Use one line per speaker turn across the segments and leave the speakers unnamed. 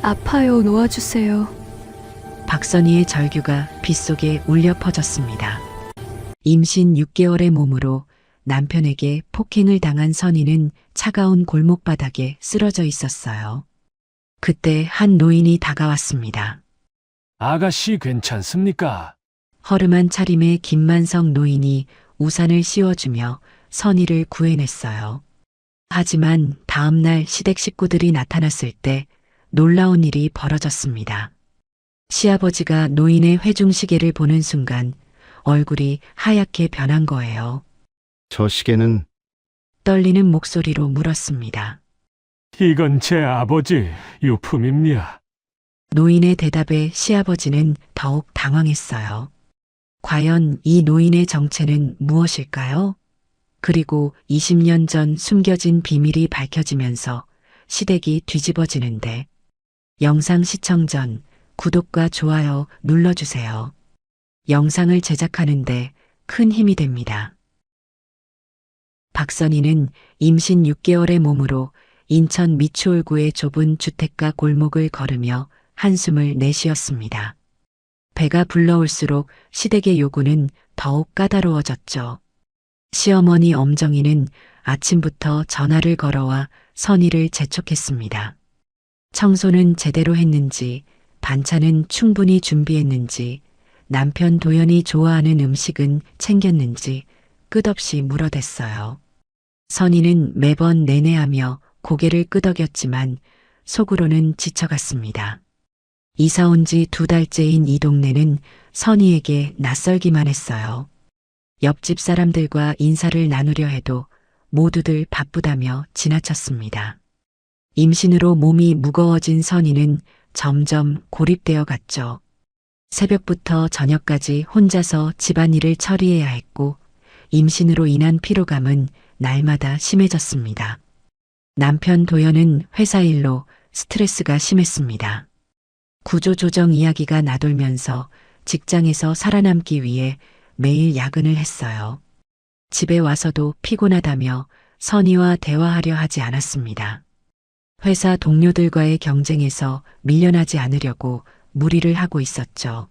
아파요. 놓아주세요.
박선희의 절규가 빗속에 울려 퍼졌습니다. 임신 6개월의 몸으로 남편에게 폭행을 당한 선희는 차가운 골목바닥에 쓰러져 있었어요. 그때 한 노인이 다가왔습니다.
아가씨 괜찮습니까?
허름한 차림의 김만성 노인이 우산을 씌워주며 선희를 구해냈어요. 하지만 다음날 시댁 식구들이 나타났을 때 놀라운 일이 벌어졌습니다. 시아버지가 노인의 회중시계를 보는 순간 얼굴이 하얗게 변한 거예요.
저 시계는
떨리는 목소리로 물었습니다.
이건 제 아버지 유품입니다.
노인의 대답에 시아버지는 더욱 당황했어요. 과연 이 노인의 정체는 무엇일까요? 그리고 20년 전 숨겨진 비밀이 밝혀지면서 시댁이 뒤집어지는데 영상 시청 전 구독과 좋아요 눌러주세요. 영상을 제작하는데 큰 힘이 됩니다. 박선희는 임신 6개월의 몸으로 인천 미추홀구의 좁은 주택가 골목을 걸으며 한숨을 내쉬었습니다. 배가 불러올수록 시댁의 요구는 더욱 까다로워졌죠. 시어머니 엄정이는 아침부터 전화를 걸어와 선희를 재촉했습니다. 청소는 제대로 했는지, 반찬은 충분히 준비했는지, 남편 도연이 좋아하는 음식은 챙겼는지 끝없이 물어댔어요. 선희는 매번 내내하며 고개를 끄덕였지만 속으로는 지쳐갔습니다. 이사 온 지 2달째인 이 동네는 선희에게 낯설기만 했어요. 옆집 사람들과 인사를 나누려 해도 모두들 바쁘다며 지나쳤습니다. 임신으로 몸이 무거워진 선희는 점점 고립되어 갔죠. 새벽부터 저녁까지 혼자서 집안일을 처리해야 했고 임신으로 인한 피로감은 날마다 심해졌습니다. 남편 도연은 회사 일로 스트레스가 심했습니다. 구조조정 이야기가 나돌면서 직장에서 살아남기 위해 매일 야근을 했어요. 집에 와서도 피곤하다며 선희와 대화하려 하지 않았습니다. 회사 동료들과의 경쟁에서 밀려나지 않으려고 무리를 하고 있었죠.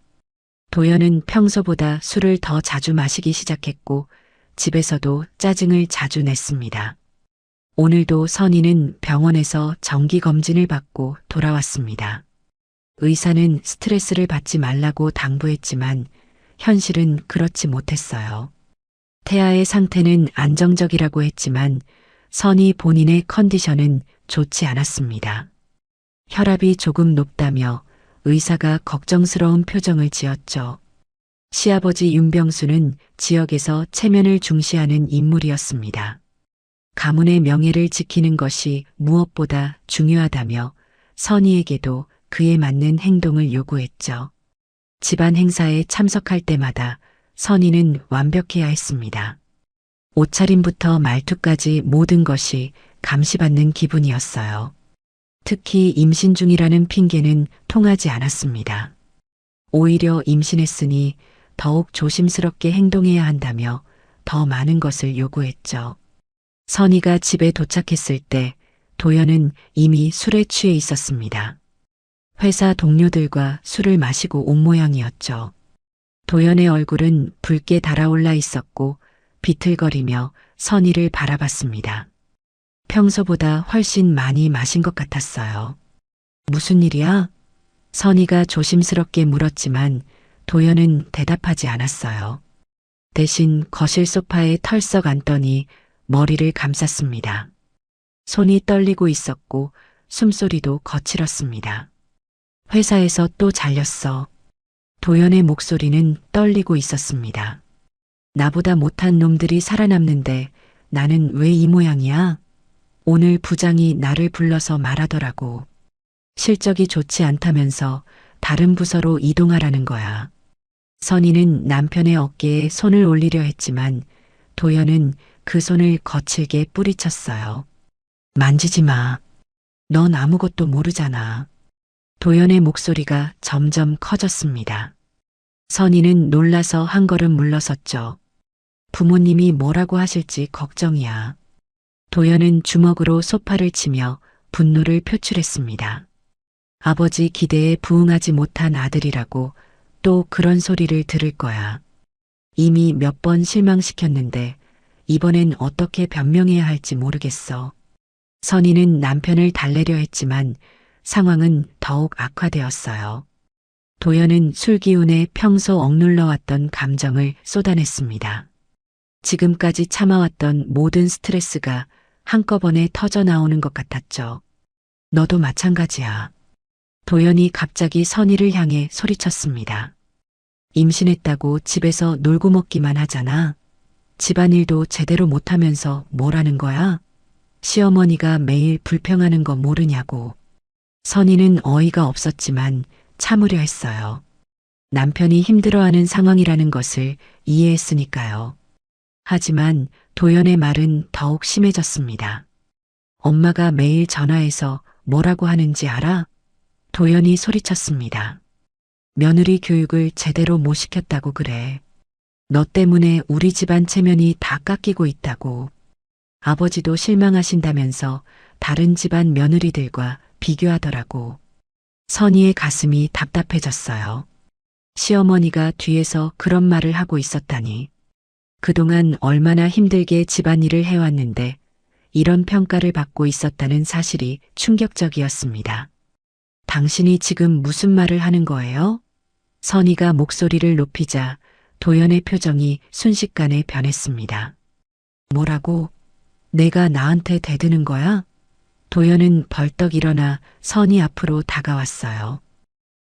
도연은 평소보다 술을 더 자주 마시기 시작했고 집에서도 짜증을 자주 냈습니다. 오늘도 선희는 병원에서 정기검진을 받고 돌아왔습니다. 의사는 스트레스를 받지 말라고 당부했지만 현실은 그렇지 못했어요. 태아의 상태는 안정적이라고 했지만 선희 본인의 컨디션은 좋지 않았습니다. 혈압이 조금 높다며 의사가 걱정스러운 표정을 지었죠. 시아버지 윤병수는 지역에서 체면을 중시하는 인물이었습니다. 가문의 명예를 지키는 것이 무엇보다 중요하다며 선희에게도 그에 맞는 행동을 요구했죠. 집안 행사에 참석할 때마다 선희는 완벽해야 했습니다. 옷차림부터 말투까지 모든 것이 감시받는 기분이었어요. 특히 임신 중이라는 핑계는 통하지 않았습니다. 오히려 임신했으니 더욱 조심스럽게 행동해야 한다며 더 많은 것을 요구했죠. 선희가 집에 도착했을 때 도연은 이미 술에 취해 있었습니다. 회사 동료들과 술을 마시고 온 모양이었죠. 도연의 얼굴은 붉게 달아올라 있었고 비틀거리며 선희를 바라봤습니다. 평소보다 훨씬 많이 마신 것 같았어요. 무슨 일이야? 선희가 조심스럽게 물었지만 도연은 대답하지 않았어요. 대신 거실 소파에 털썩 앉더니 머리를 감쌌습니다. 손이 떨리고 있었고 숨소리도 거칠었습니다. 회사에서 또 잘렸어. 도연의 목소리는 떨리고 있었습니다. 나보다 못한 놈들이 살아남는데 나는 왜 이 모양이야? 오늘 부장이 나를 불러서 말하더라고. 실적이 좋지 않다면서 다른 부서로 이동하라는 거야. 선희는 남편의 어깨에 손을 올리려 했지만 도연은 그 손을 거칠게 뿌리쳤어요. 만지지 마. 넌 아무것도 모르잖아. 도연의 목소리가 점점 커졌습니다. 선희는 놀라서 한 걸음 물러섰죠. 부모님이 뭐라고 하실지 걱정이야. 도연은 주먹으로 소파를 치며 분노를 표출했습니다. 아버지 기대에 부응하지 못한 아들이라고 또 그런 소리를 들을 거야. 이미 몇 번 실망시켰는데 이번엔 어떻게 변명해야 할지 모르겠어. 선희는 남편을 달래려 했지만 상황은 더욱 악화되었어요. 도연은 술 기운에 평소 억눌러왔던 감정을 쏟아냈습니다. 지금까지 참아왔던 모든 스트레스가 한꺼번에 터져 나오는 것 같았죠. 너도 마찬가지야. 도연이 갑자기 선희를 향해 소리쳤습니다. 임신했다고 집에서 놀고 먹기만 하잖아. 집안일도 제대로 못하면서 뭐라는 거야? 시어머니가 매일 불평하는 거 모르냐고. 선희는 어이가 없었지만 참으려 했어요. 남편이 힘들어하는 상황이라는 것을 이해했으니까요. 하지만 도연의 말은 더욱 심해졌습니다. 엄마가 매일 전화해서 뭐라고 하는지 알아? 도연이 소리쳤습니다. 며느리 교육을 제대로 못 시켰다고 그래. 너 때문에 우리 집안 체면이 다 깎이고 있다고. 아버지도 실망하신다면서 다른 집안 며느리들과 비교하더라고. 선희의 가슴이 답답해졌어요. 시어머니가 뒤에서 그런 말을 하고 있었다니. 그동안 얼마나 힘들게 집안일을 해왔는데 이런 평가를 받고 있었다는 사실이 충격적이었습니다. 당신이 지금 무슨 말을 하는 거예요? 선희가 목소리를 높이자 도연의 표정이 순식간에 변했습니다. 뭐라고? 내가 나한테 대드는 거야? 도연은 벌떡 일어나 선희 앞으로 다가왔어요.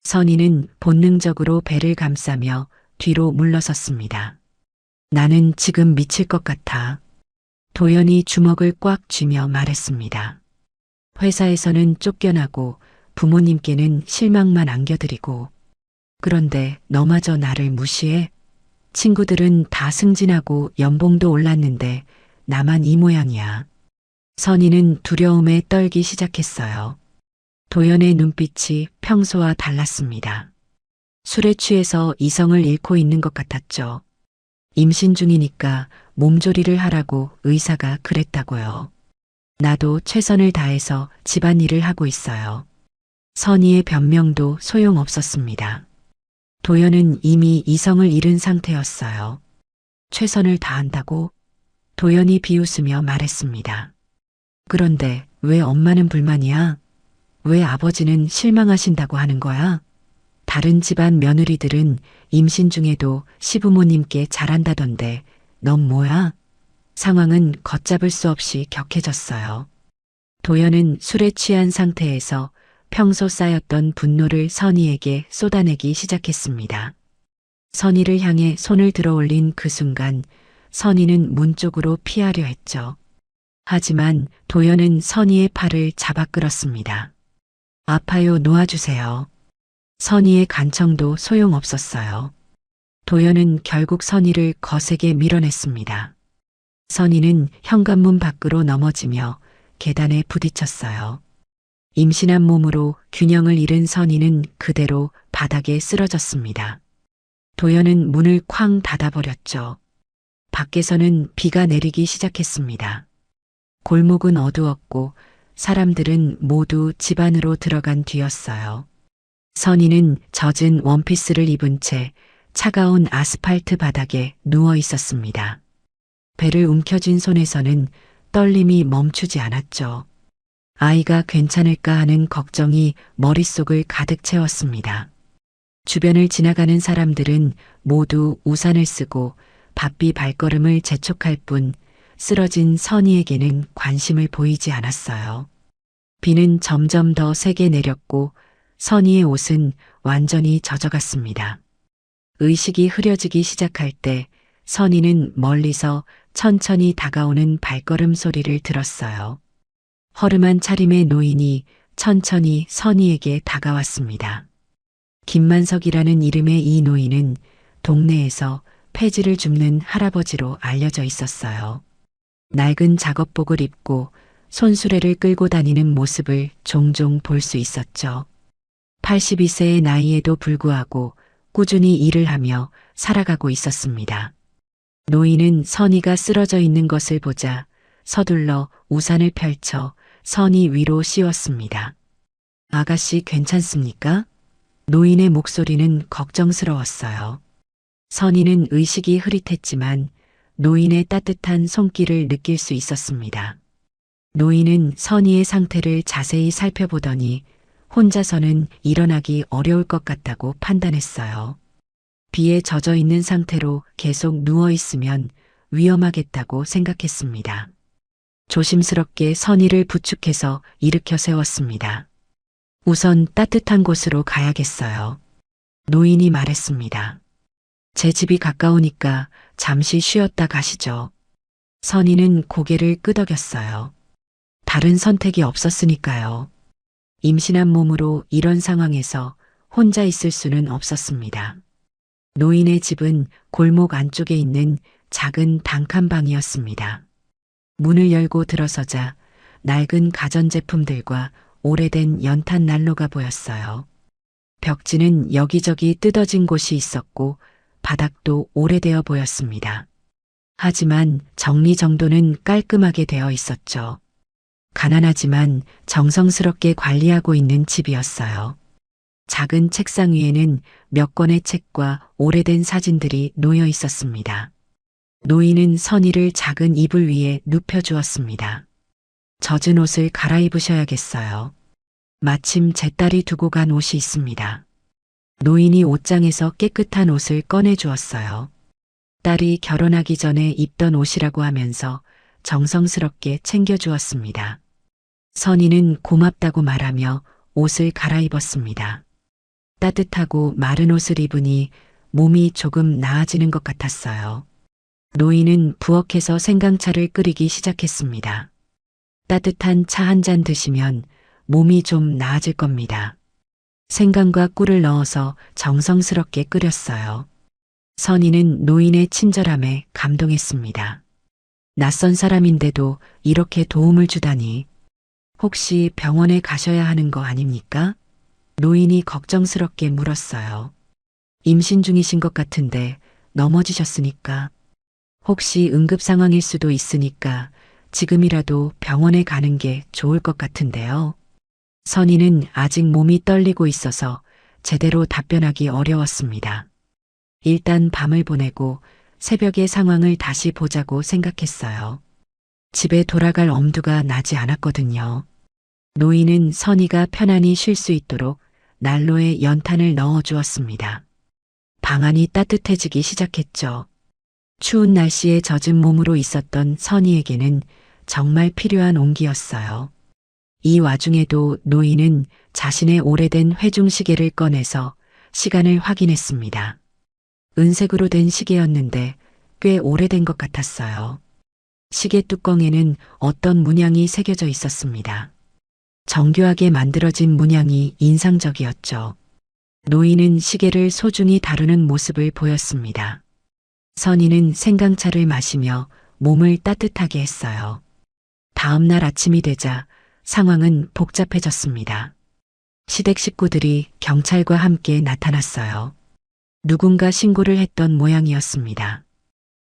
선희는 본능적으로 배를 감싸며 뒤로 물러섰습니다. 나는 지금 미칠 것 같아. 도연이 주먹을 꽉 쥐며 말했습니다. 회사에서는 쫓겨나고 부모님께는 실망만 안겨드리고 그런데 너마저 나를 무시해? 친구들은 다 승진하고 연봉도 올랐는데 나만 이 모양이야. 선희는 두려움에 떨기 시작했어요. 도연의 눈빛이 평소와 달랐습니다. 술에 취해서 이성을 잃고 있는 것 같았죠. 임신 중이니까 몸조리를 하라고 의사가 그랬다고요. 나도 최선을 다해서 집안일을 하고 있어요. 선희의 변명도 소용없었습니다. 도연은 이미 이성을 잃은 상태였어요. 최선을 다한다고? 도연이 비웃으며 말했습니다. 그런데 왜 엄마는 불만이야? 왜 아버지는 실망하신다고 하는 거야? 다른 집안 며느리들은 임신 중에도 시부모님께 잘한다던데 넌 뭐야? 상황은 걷잡을 수 없이 격해졌어요. 도연은 술에 취한 상태에서 평소 쌓였던 분노를 선희에게 쏟아내기 시작했습니다. 선희를 향해 손을 들어 올린 그 순간 선희는 문 쪽으로 피하려 했죠. 하지만 도연은 선희의 팔을 잡아 끌었습니다. 아파요, 놓아주세요. 선희의 간청도 소용없었어요. 도연은 결국 선희를 거세게 밀어냈습니다. 선희는 현관문 밖으로 넘어지며 계단에 부딪혔어요. 임신한 몸으로 균형을 잃은 선희는 그대로 바닥에 쓰러졌습니다. 도연은 문을 쾅 닫아버렸죠. 밖에서는 비가 내리기 시작했습니다. 골목은 어두웠고 사람들은 모두 집 안으로 들어간 뒤였어요. 선희는 젖은 원피스를 입은 채 차가운 아스팔트 바닥에 누워 있었습니다. 배를 움켜쥔 손에서는 떨림이 멈추지 않았죠. 아이가 괜찮을까 하는 걱정이 머릿속을 가득 채웠습니다. 주변을 지나가는 사람들은 모두 우산을 쓰고 바삐 발걸음을 재촉할 뿐 쓰러진 선희에게는 관심을 보이지 않았어요. 비는 점점 더 세게 내렸고 선희의 옷은 완전히 젖어갔습니다. 의식이 흐려지기 시작할 때 선희는 멀리서 천천히 다가오는 발걸음 소리를 들었어요. 허름한 차림의 노인이 천천히 선희에게 다가왔습니다. 김만석이라는 이름의 이 노인은 동네에서 폐지를 줍는 할아버지로 알려져 있었어요. 낡은 작업복을 입고 손수레를 끌고 다니는 모습을 종종 볼 수 있었죠. 82세의 나이에도 불구하고 꾸준히 일을 하며 살아가고 있었습니다. 노인은 선희가 쓰러져 있는 것을 보자 서둘러 우산을 펼쳐 선희 위로 씌웠습니다. 아가씨 괜찮습니까? 노인의 목소리는 걱정스러웠어요. 선희는 의식이 흐릿했지만 노인의 따뜻한 손길을 느낄 수 있었습니다. 노인은 선희의 상태를 자세히 살펴보더니 혼자서는 일어나기 어려울 것 같다고 판단했어요. 비에 젖어 있는 상태로 계속 누워 있으면 위험하겠다고 생각했습니다. 조심스럽게 선희를 부축해서 일으켜 세웠습니다. 우선 따뜻한 곳으로 가야겠어요. 노인이 말했습니다. 제 집이 가까우니까 잠시 쉬었다 가시죠. 선희는 고개를 끄덕였어요. 다른 선택이 없었으니까요. 임신한 몸으로 이런 상황에서 혼자 있을 수는 없었습니다. 노인의 집은 골목 안쪽에 있는 작은 단칸방이었습니다. 문을 열고 들어서자 낡은 가전제품들과 오래된 연탄 난로가 보였어요. 벽지는 여기저기 뜯어진 곳이 있었고 바닥도 오래되어 보였습니다. 하지만 정리정돈은 깔끔하게 되어 있었죠. 가난하지만 정성스럽게 관리하고 있는 집이었어요. 작은 책상 위에는 몇 권의 책과 오래된 사진들이 놓여 있었습니다. 노인은 선희를 작은 이불 위에 눕혀주었습니다. 젖은 옷을 갈아입으셔야겠어요. 마침 제 딸이 두고 간 옷이 있습니다. 노인이 옷장에서 깨끗한 옷을 꺼내 주었어요. 딸이 결혼하기 전에 입던 옷이라고 하면서 정성스럽게 챙겨주었습니다. 선희는 고맙다고 말하며 옷을 갈아입었습니다. 따뜻하고 마른 옷을 입으니 몸이 조금 나아지는 것 같았어요. 노인은 부엌에서 생강차를 끓이기 시작했습니다. 따뜻한 차 한 잔 드시면 몸이 좀 나아질 겁니다. 생강과 꿀을 넣어서 정성스럽게 끓였어요. 선희는 노인의 친절함에 감동했습니다. 낯선 사람인데도 이렇게 도움을 주다니. 혹시 병원에 가셔야 하는 거 아닙니까? 노인이 걱정스럽게 물었어요. 임신 중이신 것 같은데 넘어지셨으니까. 혹시 응급 상황일 수도 있으니까 지금이라도 병원에 가는 게 좋을 것 같은데요. 선희는 아직 몸이 떨리고 있어서 제대로 답변하기 어려웠습니다. 일단 밤을 보내고 새벽에 상황을 다시 보자고 생각했어요. 집에 돌아갈 엄두가 나지 않았거든요. 노인은 선희가 편안히 쉴 수 있도록 난로에 연탄을 넣어 주었습니다. 방안이 따뜻해지기 시작했죠. 추운 날씨에 젖은 몸으로 있었던 선희에게는 정말 필요한 온기였어요. 이 와중에도 노인은 자신의 오래된 회중시계를 꺼내서 시간을 확인했습니다. 은색으로 된 시계였는데 꽤 오래된 것 같았어요. 시계 뚜껑에는 어떤 문양이 새겨져 있었습니다. 정교하게 만들어진 문양이 인상적이었죠. 노인은 시계를 소중히 다루는 모습을 보였습니다. 선희는 생강차를 마시며 몸을 따뜻하게 했어요. 다음 날 아침이 되자 상황은 복잡해졌습니다. 시댁 식구들이 경찰과 함께 나타났어요. 누군가 신고를 했던 모양이었습니다.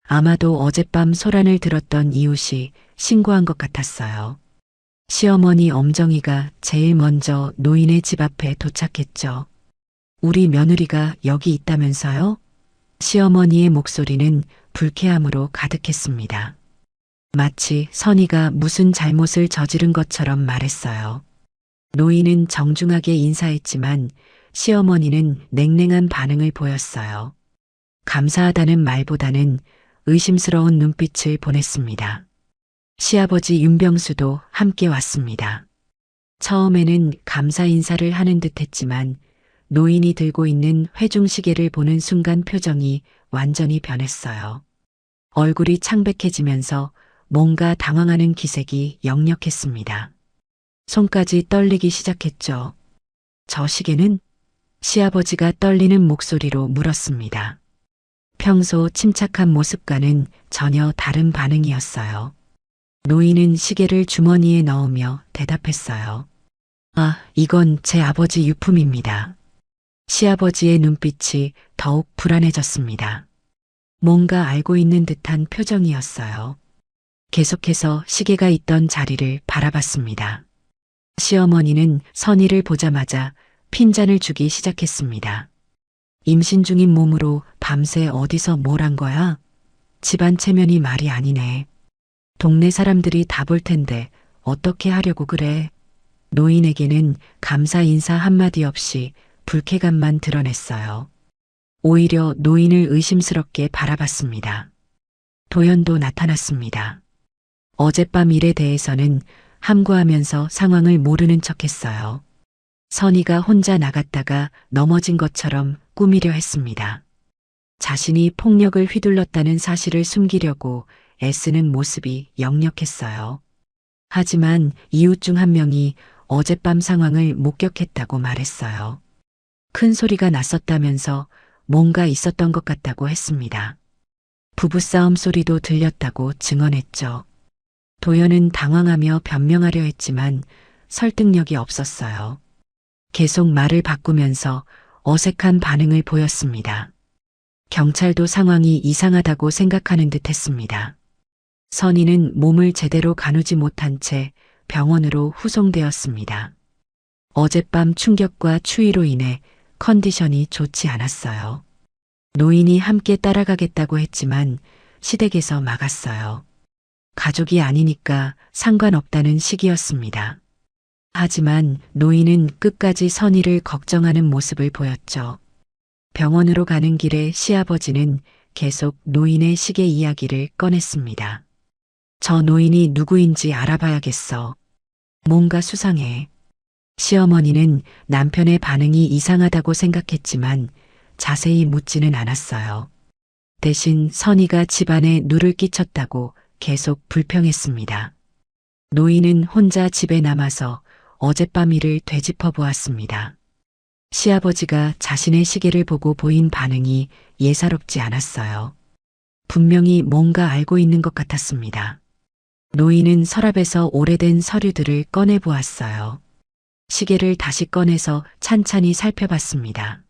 아마도 어젯밤 소란을 들었던 이웃이 신고한 것 같았어요. 시어머니 엄정이가 제일 먼저 노인의 집 앞에 도착했죠. 우리 며느리가 여기 있다면서요? 시어머니의 목소리는 불쾌함으로 가득했습니다. 마치 선희가 무슨 잘못을 저지른 것처럼 말했어요. 노인은 정중하게 인사했지만 시어머니는 냉랭한 반응을 보였어요. 감사하다는 말보다는 의심스러운 눈빛을 보냈습니다. 시아버지 윤병수도 함께 왔습니다. 처음에는 감사 인사를 하는 듯 했지만 노인이 들고 있는 회중시계를 보는 순간 표정이 완전히 변했어요. 얼굴이 창백해지면서 뭔가 당황하는 기색이 역력했습니다. 손까지 떨리기 시작했죠. 저 시계는? 시아버지가 떨리는 목소리로 물었습니다. 평소 침착한 모습과는 전혀 다른 반응이었어요. 노인은 시계를 주머니에 넣으며 대답했어요. 아, 이건 제 아버지 유품입니다. 시아버지의 눈빛이 더욱 불안해졌습니다. 뭔가 알고 있는 듯한 표정이었어요. 계속해서 시계가 있던 자리를 바라봤습니다. 시어머니는 선희를 보자마자 핀잔을 주기 시작했습니다. 임신 중인 몸으로 밤새 어디서 뭘 한 거야? 집안 체면이 말이 아니네. 동네 사람들이 다 볼 텐데 어떻게 하려고 그래? 노인에게는 감사 인사 한마디 없이 불쾌감만 드러냈어요. 오히려 노인을 의심스럽게 바라봤습니다. 도연도 나타났습니다. 어젯밤 일에 대해서는 함구하면서 상황을 모르는 척했어요. 선희가 혼자 나갔다가 넘어진 것처럼 꾸미려 했습니다. 자신이 폭력을 휘둘렀다는 사실을 숨기려고 애쓰는 모습이 역력했어요. 하지만 이웃 중 한 명이 어젯밤 상황을 목격했다고 말했어요. 큰 소리가 났었다면서 뭔가 있었던 것 같다고 했습니다. 부부싸움 소리도 들렸다고 증언했죠. 도연은 당황하며 변명하려 했지만 설득력이 없었어요. 계속 말을 바꾸면서 어색한 반응을 보였습니다. 경찰도 상황이 이상하다고 생각하는 듯 했습니다. 선희는 몸을 제대로 가누지 못한 채 병원으로 후송되었습니다. 어젯밤 충격과 추위로 인해 컨디션이 좋지 않았어요. 노인이 함께 따라가겠다고 했지만 시댁에서 막았어요. 가족이 아니니까 상관없다는 식이었습니다. 하지만 노인은 끝까지 선희를 걱정하는 모습을 보였죠. 병원으로 가는 길에 시아버지는 계속 노인의 시계 이야기를 꺼냈습니다. 저 노인이 누구인지 알아봐야겠어. 뭔가 수상해. 시어머니는 남편의 반응이 이상하다고 생각했지만 자세히 묻지는 않았어요. 대신 선희가 집안에 누를 끼쳤다고 계속 불평했습니다. 노인은 혼자 집에 남아서 어젯밤 일을 되짚어 보았습니다. 시아버지가 자신의 시계를 보고 보인 반응이 예사롭지 않았어요. 분명히 뭔가 알고 있는 것 같았습니다. 노인은 서랍에서 오래된 서류들을 꺼내 보았어요. 시계를 다시 꺼내서 찬찬히 살펴봤습니다.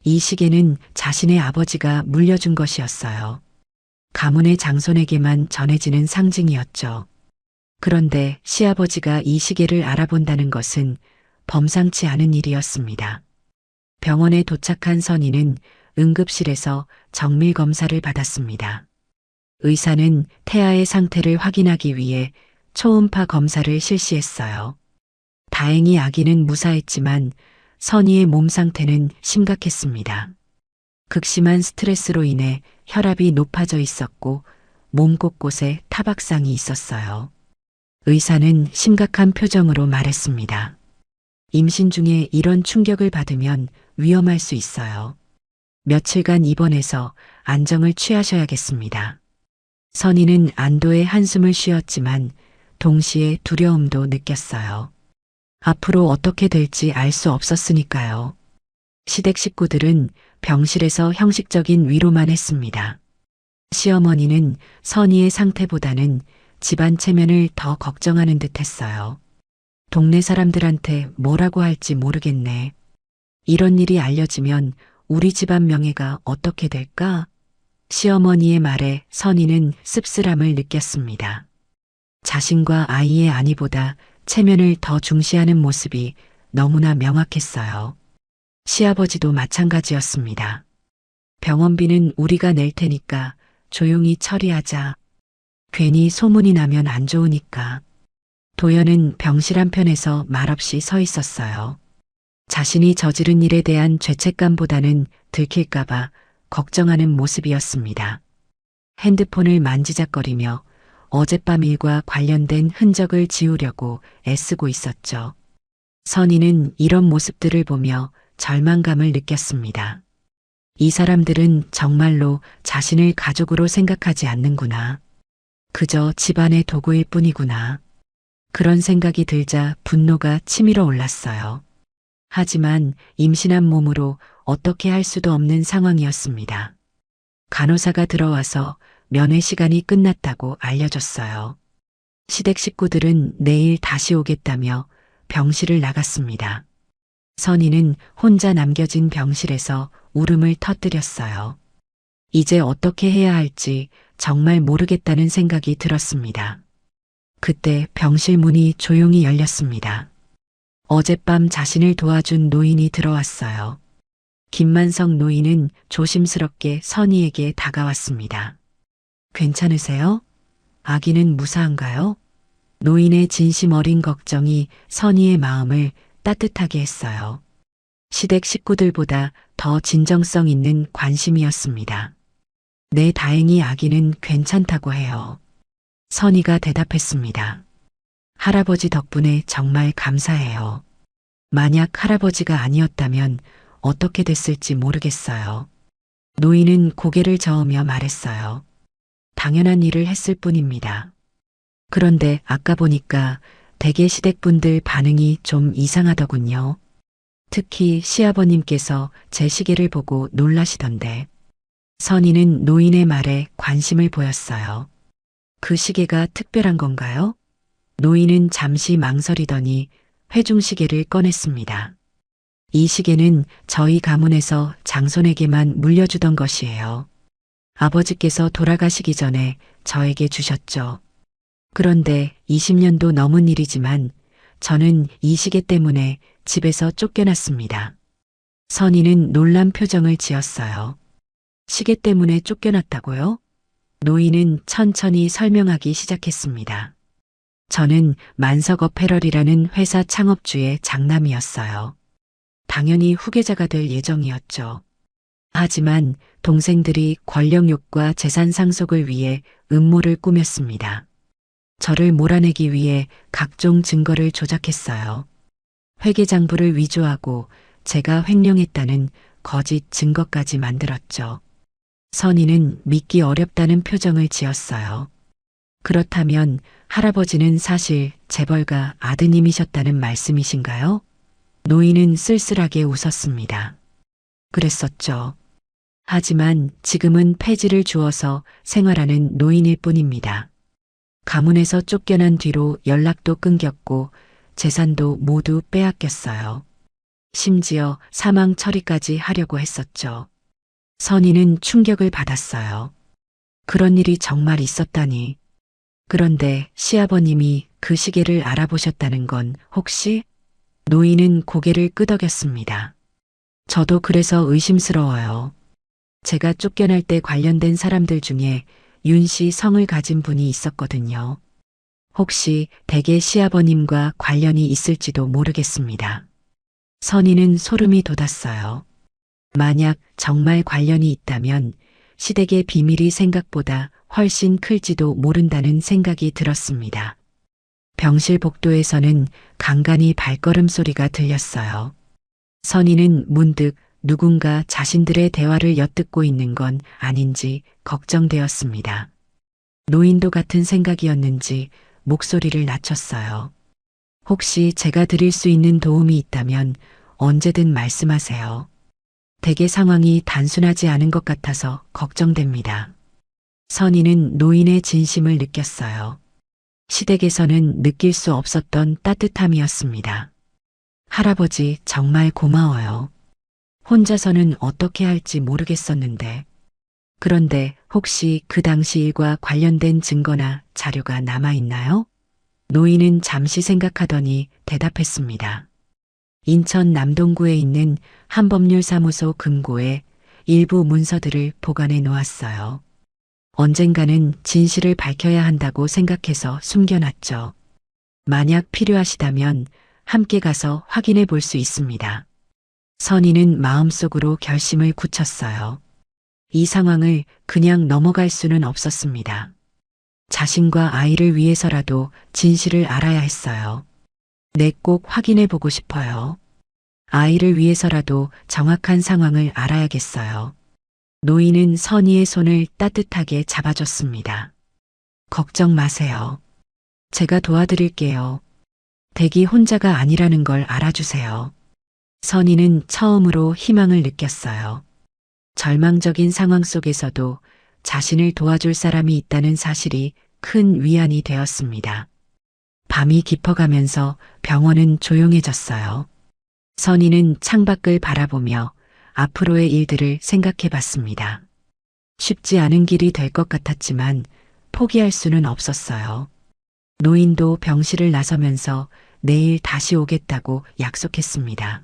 이 시계는 자신의 아버지가 물려준 것이었어요. 가문의 장손에게만 전해지는 상징이었죠. 그런데 시아버지가 이 시계를 알아본다는 것은 범상치 않은 일이었습니다. 병원에 도착한 선희는 응급실에서 정밀 검사를 받았습니다. 의사는 태아의 상태를 확인하기 위해 초음파 검사를 실시했어요. 다행히 아기는 무사했지만 선희의 몸 상태는 심각했습니다. 극심한 스트레스로 인해 혈압이 높아져 있었고 몸 곳곳에 타박상이 있었어요. 의사는 심각한 표정으로 말했습니다. 임신 중에 이런 충격을 받으면 위험할 수 있어요. 며칠간 입원해서 안정을 취하셔야겠습니다. 선희는 안도의 한숨을 쉬었지만 동시에 두려움도 느꼈어요. 앞으로 어떻게 될지 알 수 없었으니까요. 시댁 식구들은 병실에서 형식적인 위로만 했습니다. 시어머니는 선희의 상태보다는 집안 체면을 더 걱정하는 듯 했어요. 동네 사람들한테 뭐라고 할지 모르겠네. 이런 일이 알려지면 우리 집안 명예가 어떻게 될까? 시어머니의 말에 선희는 씁쓸함을 느꼈습니다. 자신과 아이의 안위보다 체면을 더 중시하는 모습이 너무나 명확했어요. 시아버지도 마찬가지였습니다. 병원비는 우리가 낼 테니까 조용히 처리하자. 괜히 소문이 나면 안 좋으니까. 도연은 병실 한편에서 말없이 서 있었어요. 자신이 저지른 일에 대한 죄책감보다는 들킬까봐 걱정하는 모습이었습니다. 핸드폰을 만지작거리며 어젯밤 일과 관련된 흔적을 지우려고 애쓰고 있었죠. 선희는 이런 모습들을 보며 절망감을 느꼈습니다. 이 사람들은 정말로 자신을 가족으로 생각하지 않는구나. 그저 집안의 도구일 뿐이구나. 그런 생각이 들자 분노가 치밀어 올랐어요. 하지만 임신한 몸으로 어떻게 할 수도 없는 상황이었습니다. 간호사가 들어와서 면회 시간이 끝났다고 알려줬어요. 시댁 식구들은 내일 다시 오겠다며 병실을 나갔습니다. 선희는 혼자 남겨진 병실에서 울음을 터뜨렸어요. 이제 어떻게 해야 할지 정말 모르겠다는 생각이 들었습니다. 그때 병실 문이 조용히 열렸습니다. 어젯밤 자신을 도와준 노인이 들어왔어요. 김만석 노인은 조심스럽게 선희에게 다가왔습니다. 괜찮으세요? 아기는 무사한가요? 노인의 진심 어린 걱정이 선희의 마음을 따뜻하게 했어요. 시댁 식구들보다 더 진정성 있는 관심이었습니다. 네, 다행히 아기는 괜찮다고 해요. 선희가 대답했습니다. 할아버지 덕분에 정말 감사해요. 만약 할아버지가 아니었다면 어떻게 됐을지 모르겠어요. 노인은 고개를 저으며 말했어요. 당연한 일을 했을 뿐입니다. 그런데 아까 보니까 대개 시댁분들 반응이 좀 이상하더군요. 특히 시아버님께서 제 시계를 보고 놀라시던데. 선희는 노인의 말에 관심을 보였어요. 그 시계가 특별한 건가요? 노인은 잠시 망설이더니 회중시계를 꺼냈습니다. 이 시계는 저희 가문에서 장손에게만 물려주던 것이에요. 아버지께서 돌아가시기 전에 저에게 주셨죠. 그런데 20년도 넘은 일이지만 저는 이 시계 때문에 집에서 쫓겨났습니다. 선희는 놀란 표정을 지었어요. 시계 때문에 쫓겨났다고요? 노인은 천천히 설명하기 시작했습니다. 저는 만석 어페럴이라는 회사 창업주의 장남이었어요. 당연히 후계자가 될 예정이었죠. 하지만 동생들이 권력욕과 재산 상속을 위해 음모를 꾸몄습니다. 저를 몰아내기 위해 각종 증거를 조작했어요. 회계장부를 위조하고 제가 횡령했다는 거짓 증거까지 만들었죠. 선희는 믿기 어렵다는 표정을 지었어요. 그렇다면 할아버지는 사실 재벌가 아드님이셨다는 말씀이신가요? 노인은 쓸쓸하게 웃었습니다. 그랬었죠. 하지만 지금은 폐지를 주어서 생활하는 노인일 뿐입니다. 가문에서 쫓겨난 뒤로 연락도 끊겼고 재산도 모두 빼앗겼어요. 심지어 사망 처리까지 하려고 했었죠. 선희는 충격을 받았어요. 그런 일이 정말 있었다니. 그런데 시아버님이 그 시계를 알아보셨다는 건 혹시? 노인은 고개를 끄덕였습니다. 저도 그래서 의심스러워요. 제가 쫓겨날 때 관련된 사람들 중에 윤 씨 성을 가진 분이 있었거든요. 혹시 댁의 시아버님과 관련이 있을지도 모르겠습니다. 선희는 소름이 돋았어요. 만약 정말 관련이 있다면 시댁의 비밀이 생각보다 훨씬 클지도 모른다는 생각이 들었습니다. 병실 복도에서는 간간히 발걸음 소리가 들렸어요. 선희는 문득 누군가 자신들의 대화를 엿듣고 있는 건 아닌지 걱정되었습니다. 노인도 같은 생각이었는지 목소리를 낮췄어요. 혹시 제가 드릴 수 있는 도움이 있다면 언제든 말씀하세요. 댁의 상황이 단순하지 않은 것 같아서 걱정됩니다. 선희는 노인의 진심을 느꼈어요. 시댁에서는 느낄 수 없었던 따뜻함이었습니다. 할아버지 정말 고마워요. 혼자서는 어떻게 할지 모르겠었는데. 그런데 혹시 그 당시 일과 관련된 증거나 자료가 남아있나요? 노인은 잠시 생각하더니 대답했습니다. 인천 남동구에 있는 한법률사무소 금고에 일부 문서들을 보관해 놓았어요. 언젠가는 진실을 밝혀야 한다고 생각해서 숨겨놨죠. 만약 필요하시다면 함께 가서 확인해 볼 수 있습니다. 선희는 마음속으로 결심을 굳혔어요. 이 상황을 그냥 넘어갈 수는 없었습니다. 자신과 아이를 위해서라도 진실을 알아야 했어요. 네, 꼭 확인해 보고 싶어요. 아이를 위해서라도 정확한 상황을 알아야겠어요. 노인은 선희의 손을 따뜻하게 잡아줬습니다. 걱정 마세요. 제가 도와드릴게요. 댁이 혼자가 아니라는 걸 알아주세요. 선희는 처음으로 희망을 느꼈어요. 절망적인 상황 속에서도 자신을 도와줄 사람이 있다는 사실이 큰 위안이 되었습니다. 밤이 깊어가면서 병원은 조용해졌어요. 선희는 창밖을 바라보며 앞으로의 일들을 생각해 봤습니다. 쉽지 않은 길이 될 것 같았지만 포기할 수는 없었어요. 노인도 병실을 나서면서 내일 다시 오겠다고 약속했습니다.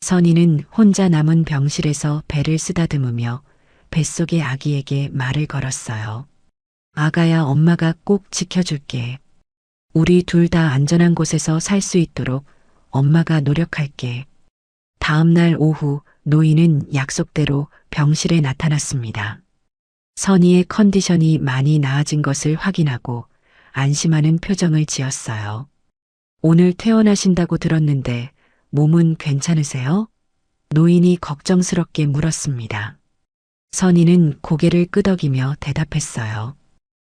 선희는 혼자 남은 병실에서 배를 쓰다듬으며 뱃속의 아기에게 말을 걸었어요. 아가야, 엄마가 꼭 지켜줄게. 우리 둘 다 안전한 곳에서 살 수 있도록 엄마가 노력할게. 다음 날 오후 노인은 약속대로 병실에 나타났습니다. 선희의 컨디션이 많이 나아진 것을 확인하고 안심하는 표정을 지었어요. 오늘 퇴원하신다고 들었는데 몸은 괜찮으세요? 노인이 걱정스럽게 물었습니다. 선희는 고개를 끄덕이며 대답했어요.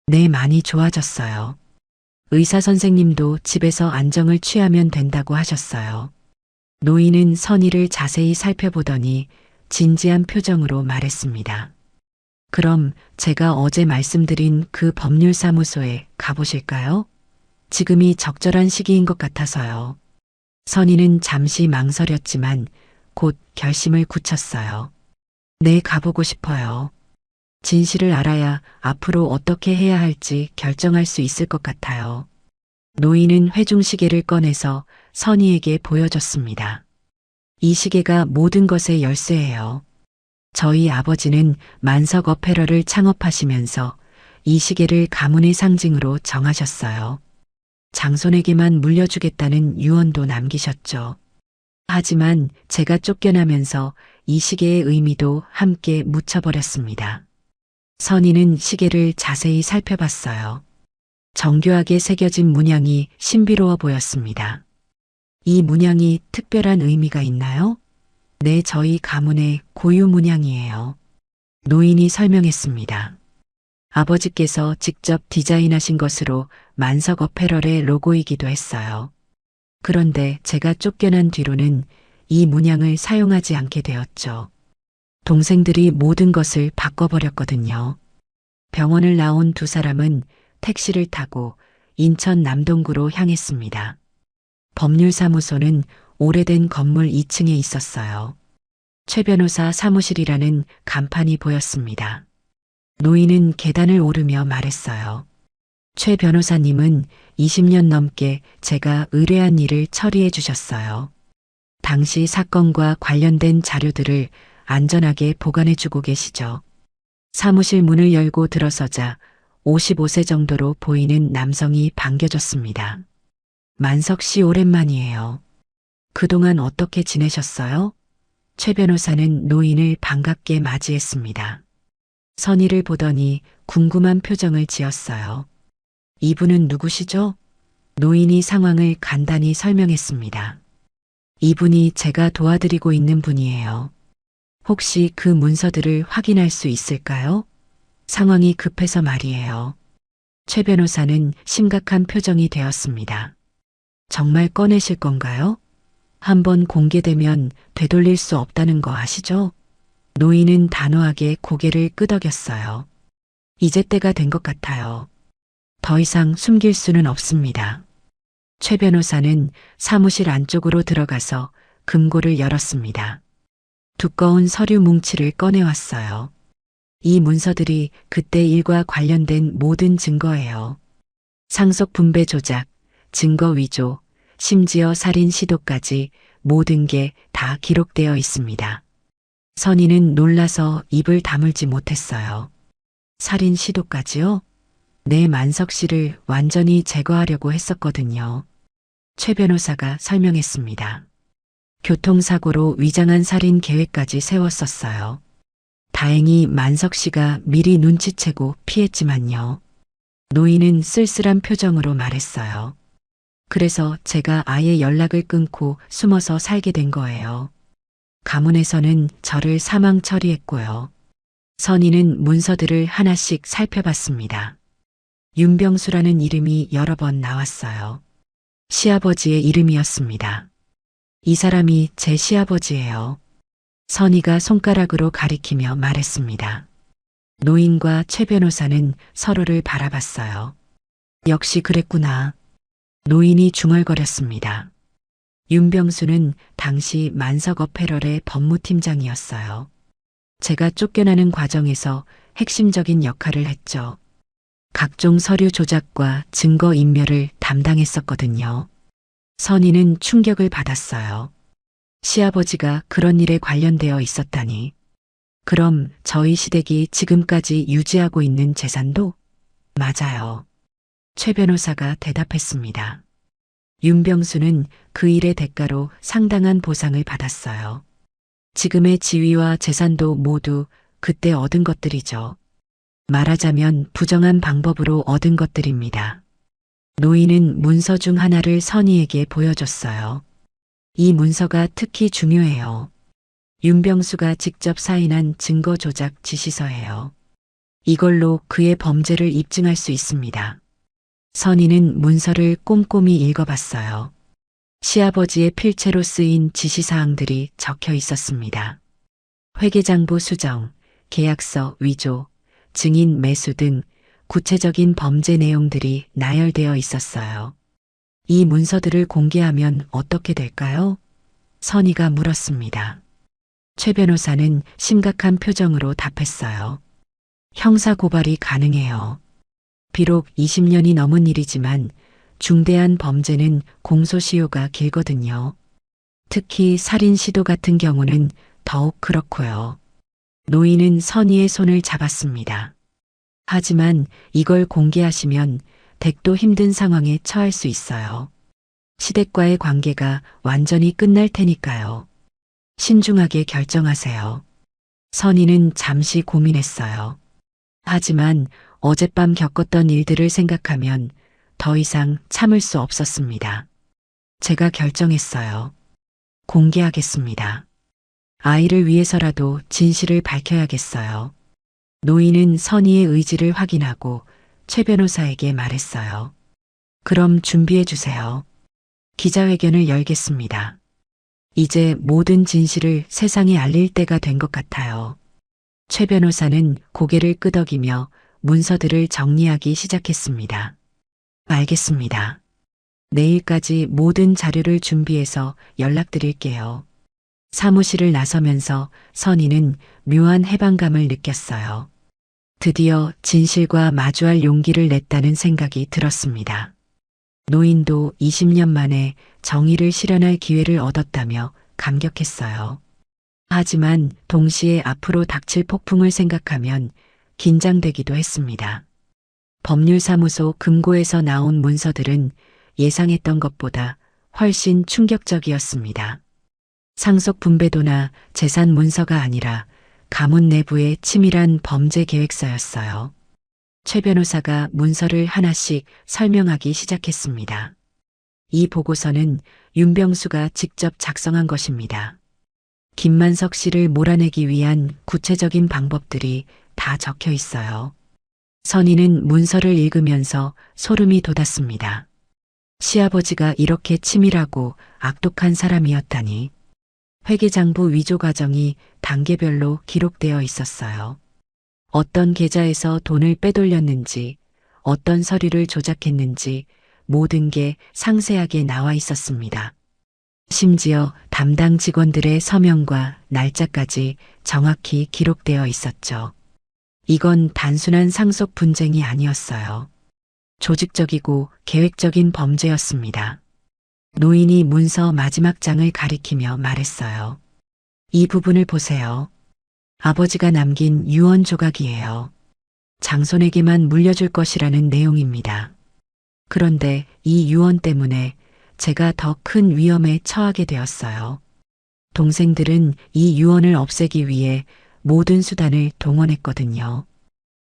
네, 많이 좋아졌어요. 의사 선생님도 집에서 안정을 취하면 된다고 하셨어요. 노인은 선희를 자세히 살펴보더니 진지한 표정으로 말했습니다. 그럼 제가 어제 말씀드린 그 법률사무소에 가보실까요? 지금이 적절한 시기인 것 같아서요. 선희는 잠시 망설였지만 곧 결심을 굳혔어요. 네, 가보고 싶어요. 진실을 알아야 앞으로 어떻게 해야 할지 결정할 수 있을 것 같아요. 노인은 회중시계를 꺼내서 선희에게 보여줬습니다. 이 시계가 모든 것의 열쇠예요. 저희 아버지는 만석 어페러를 창업하시면서 이 시계를 가문의 상징으로 정하셨어요. 장손에게만 물려주겠다는 유언도 남기셨죠. 하지만 제가 쫓겨나면서 이 시계의 의미도 함께 묻혀버렸습니다. 선희는 시계를 자세히 살펴봤어요. 정교하게 새겨진 문양이 신비로워 보였습니다. 이 문양이 특별한 의미가 있나요? 네, 저희 가문의 고유 문양이에요. 노인이 설명했습니다. 아버지께서 직접 디자인하신 것으로 만석 어페럴의 로고이기도 했어요. 그런데 제가 쫓겨난 뒤로는 이 문양을 사용하지 않게 되었죠. 동생들이 모든 것을 바꿔버렸거든요. 병원을 나온 두 사람은 택시를 타고 인천 남동구로 향했습니다. 법률사무소는 오래된 건물 2층에 있었어요. 최 변호사 사무실이라는 간판이 보였습니다. 노인은 계단을 오르며 말했어요. 최 변호사님은 20년 넘게 제가 의뢰한 일을 처리해 주셨어요. 당시 사건과 관련된 자료들을 안전하게 보관해 주고 계시죠. 사무실 문을 열고 들어서자 55세 정도로 보이는 남성이 반겨줬습니다. 만석 씨, 오랜만이에요. 그동안 어떻게 지내셨어요? 최 변호사는 노인을 반갑게 맞이했습니다. 선희를 보더니 궁금한 표정을 지었어요. 이분은 누구시죠? 노인이 상황을 간단히 설명했습니다. 이분이 제가 도와드리고 있는 분이에요. 혹시 그 문서들을 확인할 수 있을까요? 상황이 급해서 말이에요. 최 변호사는 심각한 표정이 되었습니다. 정말 꺼내실 건가요? 한번 공개되면 되돌릴 수 없다는 거 아시죠? 노인은 단호하게 고개를 끄덕였어요. 이제 때가 된 것 같아요. 더 이상 숨길 수는 없습니다. 최 변호사는 사무실 안쪽으로 들어가서 금고를 열었습니다. 두꺼운 서류 뭉치를 꺼내왔어요. 이 문서들이 그때 일과 관련된 모든 증거예요. 상속 분배 조작, 증거 위조, 심지어 살인 시도까지 모든 게 다 기록되어 있습니다. 선희는 놀라서 입을 다물지 못했어요. 살인 시도까지요? 네, 만석 씨를 완전히 제거하려고 했었거든요. 최 변호사가 설명했습니다. 교통사고로 위장한 살인 계획까지 세웠었어요. 다행히 만석 씨가 미리 눈치채고 피했지만요. 노인은 쓸쓸한 표정으로 말했어요. 그래서 제가 아예 연락을 끊고 숨어서 살게 된 거예요. 가문에서는 저를 사망 처리했고요. 선희는 문서들을 하나씩 살펴봤습니다. 윤병수라는 이름이 여러 번 나왔어요. 시아버지의 이름이었습니다. 이 사람이 제 시아버지예요. 선희가 손가락으로 가리키며 말했습니다. 노인과 최 변호사는 서로를 바라봤어요. 역시 그랬구나. 노인이 중얼거렸습니다. 윤병수는 당시 만석 어페럴의 법무팀장이었어요. 제가 쫓겨나는 과정에서 핵심적인 역할을 했죠. 각종 서류 조작과 증거 인멸을 담당했었거든요. 선희는 충격을 받았어요. 시아버지가 그런 일에 관련되어 있었다니. 그럼 저희 시댁이 지금까지 유지하고 있는 재산도? 맞아요. 최 변호사가 대답했습니다. 윤병수는 그 일의 대가로 상당한 보상을 받았어요. 지금의 지위와 재산도 모두 그때 얻은 것들이죠. 말하자면 부정한 방법으로 얻은 것들입니다. 노인은 문서 중 하나를 선희에게 보여줬어요. 이 문서가 특히 중요해요. 윤병수가 직접 사인한 증거 조작 지시서예요. 이걸로 그의 범죄를 입증할 수 있습니다. 선희는 문서를 꼼꼼히 읽어봤어요. 시아버지의 필체로 쓰인 지시사항들이 적혀 있었습니다. 회계장부 수정, 계약서 위조, 증인 매수 등 구체적인 범죄 내용들이 나열되어 있었어요. 이 문서들을 공개하면 어떻게 될까요? 선희가 물었습니다. 최 변호사는 심각한 표정으로 답했어요. 형사고발이 가능해요. 비록 20년이 넘은 일이지만 중대한 범죄는 공소시효가 길거든요. 특히 살인 시도 같은 경우는 더욱 그렇고요. 노인은 선희의 손을 잡았습니다. 하지만 이걸 공개하시면 댁도 힘든 상황에 처할 수 있어요. 시댁과의 관계가 완전히 끝날 테니까요. 신중하게 결정하세요. 선희는 잠시 고민했어요. 하지만 어젯밤 겪었던 일들을 생각하면 더 이상 참을 수 없었습니다. 제가 결정했어요. 공개하겠습니다. 아이를 위해서라도 진실을 밝혀야겠어요. 노인은 선희의 의지를 확인하고 최 변호사에게 말했어요. 그럼 준비해 주세요. 기자회견을 열겠습니다. 이제 모든 진실을 세상에 알릴 때가 된 것 같아요. 최 변호사는 고개를 끄덕이며 문서들을 정리하기 시작했습니다. 알겠습니다. 내일까지 모든 자료를 준비해서 연락드릴게요. 사무실을 나서면서 선희는 묘한 해방감을 느꼈어요. 드디어 진실과 마주할 용기를 냈다는 생각이 들었습니다. 노인도 20년 만에 정의를 실현할 기회를 얻었다며 감격했어요. 하지만 동시에 앞으로 닥칠 폭풍을 생각하면 긴장되기도 했습니다. 법률사무소 금고에서 나온 문서들은 예상했던 것보다 훨씬 충격적이었습니다. 상속 분배도나 재산 문서가 아니라 가문 내부의 치밀한 범죄 계획서였어요. 최 변호사가 문서를 하나씩 설명하기 시작했습니다. 이 보고서는 윤병수가 직접 작성한 것입니다. 김만석 씨를 몰아내기 위한 구체적인 방법들이 다 적혀 있어요. 선희는 문서를 읽으면서 소름이 돋았습니다. 시아버지가 이렇게 치밀하고 악독한 사람이었다니. 회계장부 위조 과정이 단계별로 기록되어 있었어요. 어떤 계좌에서 돈을 빼돌렸는지, 어떤 서류를 조작했는지 모든 게 상세하게 나와 있었습니다. 심지어 담당 직원들의 서명과 날짜까지 정확히 기록되어 있었죠. 이건 단순한 상속 분쟁이 아니었어요. 조직적이고 계획적인 범죄였습니다. 노인이 문서 마지막 장을 가리키며 말했어요. 이 부분을 보세요. 아버지가 남긴 유언 조각이에요. 장손에게만 물려줄 것이라는 내용입니다. 그런데 이 유언 때문에 제가 더 큰 위험에 처하게 되었어요. 동생들은 이 유언을 없애기 위해 모든 수단을 동원했거든요.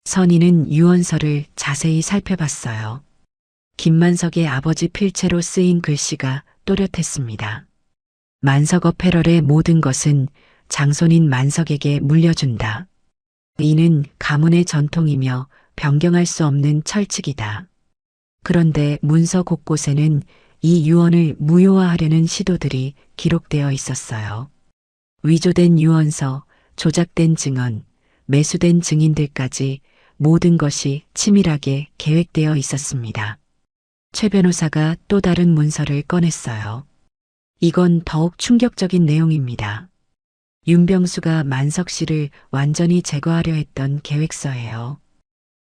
선희는 유언서를 자세히 살펴봤어요. 김만석의 아버지 필체로 쓰인 글씨가 또렷했습니다. 만석어 패럴의 모든 것은 장손인 만석에게 물려준다. 이는 가문의 전통이며 변경할 수 없는 철칙이다. 그런데 문서 곳곳에는 이 유언을 무효화하려는 시도들이 기록되어 있었어요. 위조된 유언서, 조작된 증언, 매수된 증인들까지 모든 것이 치밀하게 계획되어 있었습니다. 최 변호사가 또 다른 문서를 꺼냈어요. 이건 더욱 충격적인 내용입니다. 윤병수가 만석 씨를 완전히 제거하려 했던 계획서예요.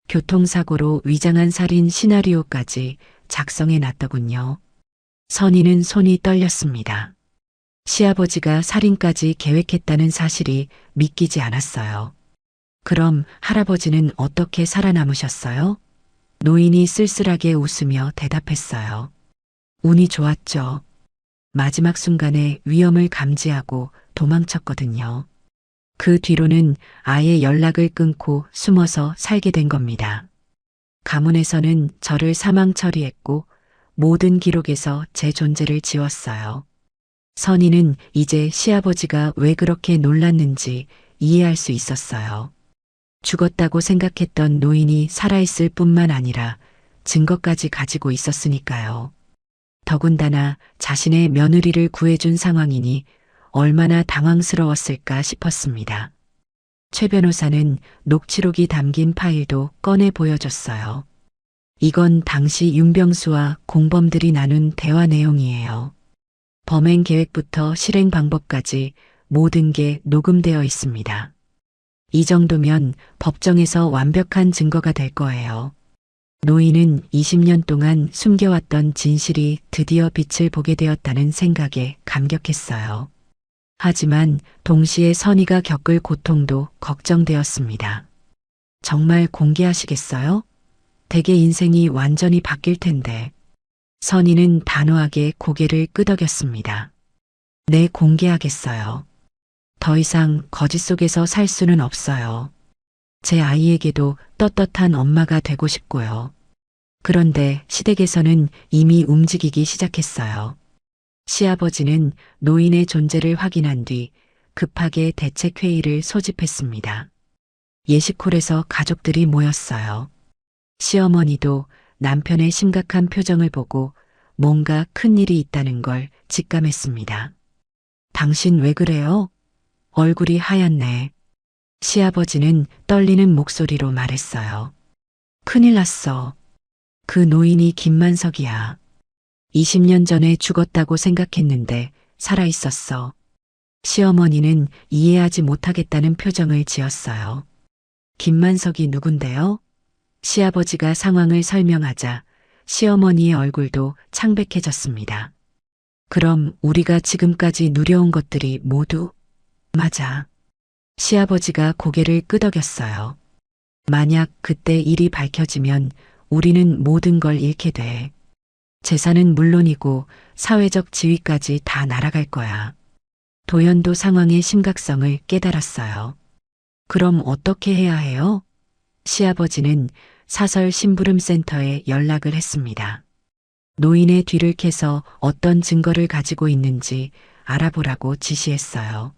교통사고로 위장한 살인 시나리오까지 작성해 놨더군요. 선희는 손이 떨렸습니다. 시아버지가 살인까지 계획했다는 사실이 믿기지 않았어요. 그럼 할아버지는 어떻게 살아남으셨어요? 노인이 쓸쓸하게 웃으며 대답했어요. 운이 좋았죠. 마지막 순간에 위험을 감지하고 도망쳤거든요. 그 뒤로는 아예 연락을 끊고 숨어서 살게 된 겁니다. 가문에서는 저를 사망 처리했고 모든 기록에서 제 존재를 지웠어요. 선희는 이제 시아버지가 왜 그렇게 놀랐는지 이해할 수 있었어요. 죽었다고 생각했던 노인이 살아있을 뿐만 아니라 증거까지 가지고 있었으니까요. 더군다나 자신의 며느리를 구해준 상황이니 얼마나 당황스러웠을까 싶었습니다. 최 변호사는 녹취록이 담긴 파일도 꺼내 보여줬어요. 이건 당시 윤병수와 공범들이 나눈 대화 내용이에요. 범행 계획부터 실행 방법까지 모든 게 녹음되어 있습니다. 이 정도면 법정에서 완벽한 증거가 될 거예요. 노인은 20년 동안 숨겨왔던 진실이 드디어 빛을 보게 되었다는 생각에 감격했어요. 하지만 동시에 선희가 겪을 고통도 걱정되었습니다. 정말 공개하시겠어요? 대개 인생이 완전히 바뀔 텐데. 선희는 단호하게 고개를 끄덕였습니다. 네, 공개하겠어요. 더 이상 거짓 속에서 살 수는 없어요. 제 아이에게도 떳떳한 엄마가 되고 싶고요. 그런데 시댁에서는 이미 움직이기 시작했어요. 시아버지는 노인의 존재를 확인한 뒤 급하게 대책회의를 소집했습니다. 예식홀에서 가족들이 모였어요. 시어머니도 남편의 심각한 표정을 보고 뭔가 큰일이 있다는 걸 직감했습니다. 당신 왜 그래요? 얼굴이 하얗네. 시아버지는 떨리는 목소리로 말했어요. 큰일 났어. 그 노인이 김만석이야. 20년 전에 죽었다고 생각했는데 살아있었어. 시어머니는 이해하지 못하겠다는 표정을 지었어요. 김만석이 누군데요? 시아버지가 상황을 설명하자 시어머니의 얼굴도 창백해졌습니다. 그럼 우리가 지금까지 누려온 것들이 모두 맞아. 시아버지가 고개를 끄덕였어요. 만약 그때 일이 밝혀지면 우리는 모든 걸 잃게 돼. 재산은 물론이고 사회적 지위까지 다 날아갈 거야. 도연도 상황의 심각성을 깨달았어요. 그럼 어떻게 해야 해요? 시아버지는 사설 심부름센터에 연락을 했습니다. 노인의 뒤를 캐서 어떤 증거를 가지고 있는지 알아보라고 지시했어요.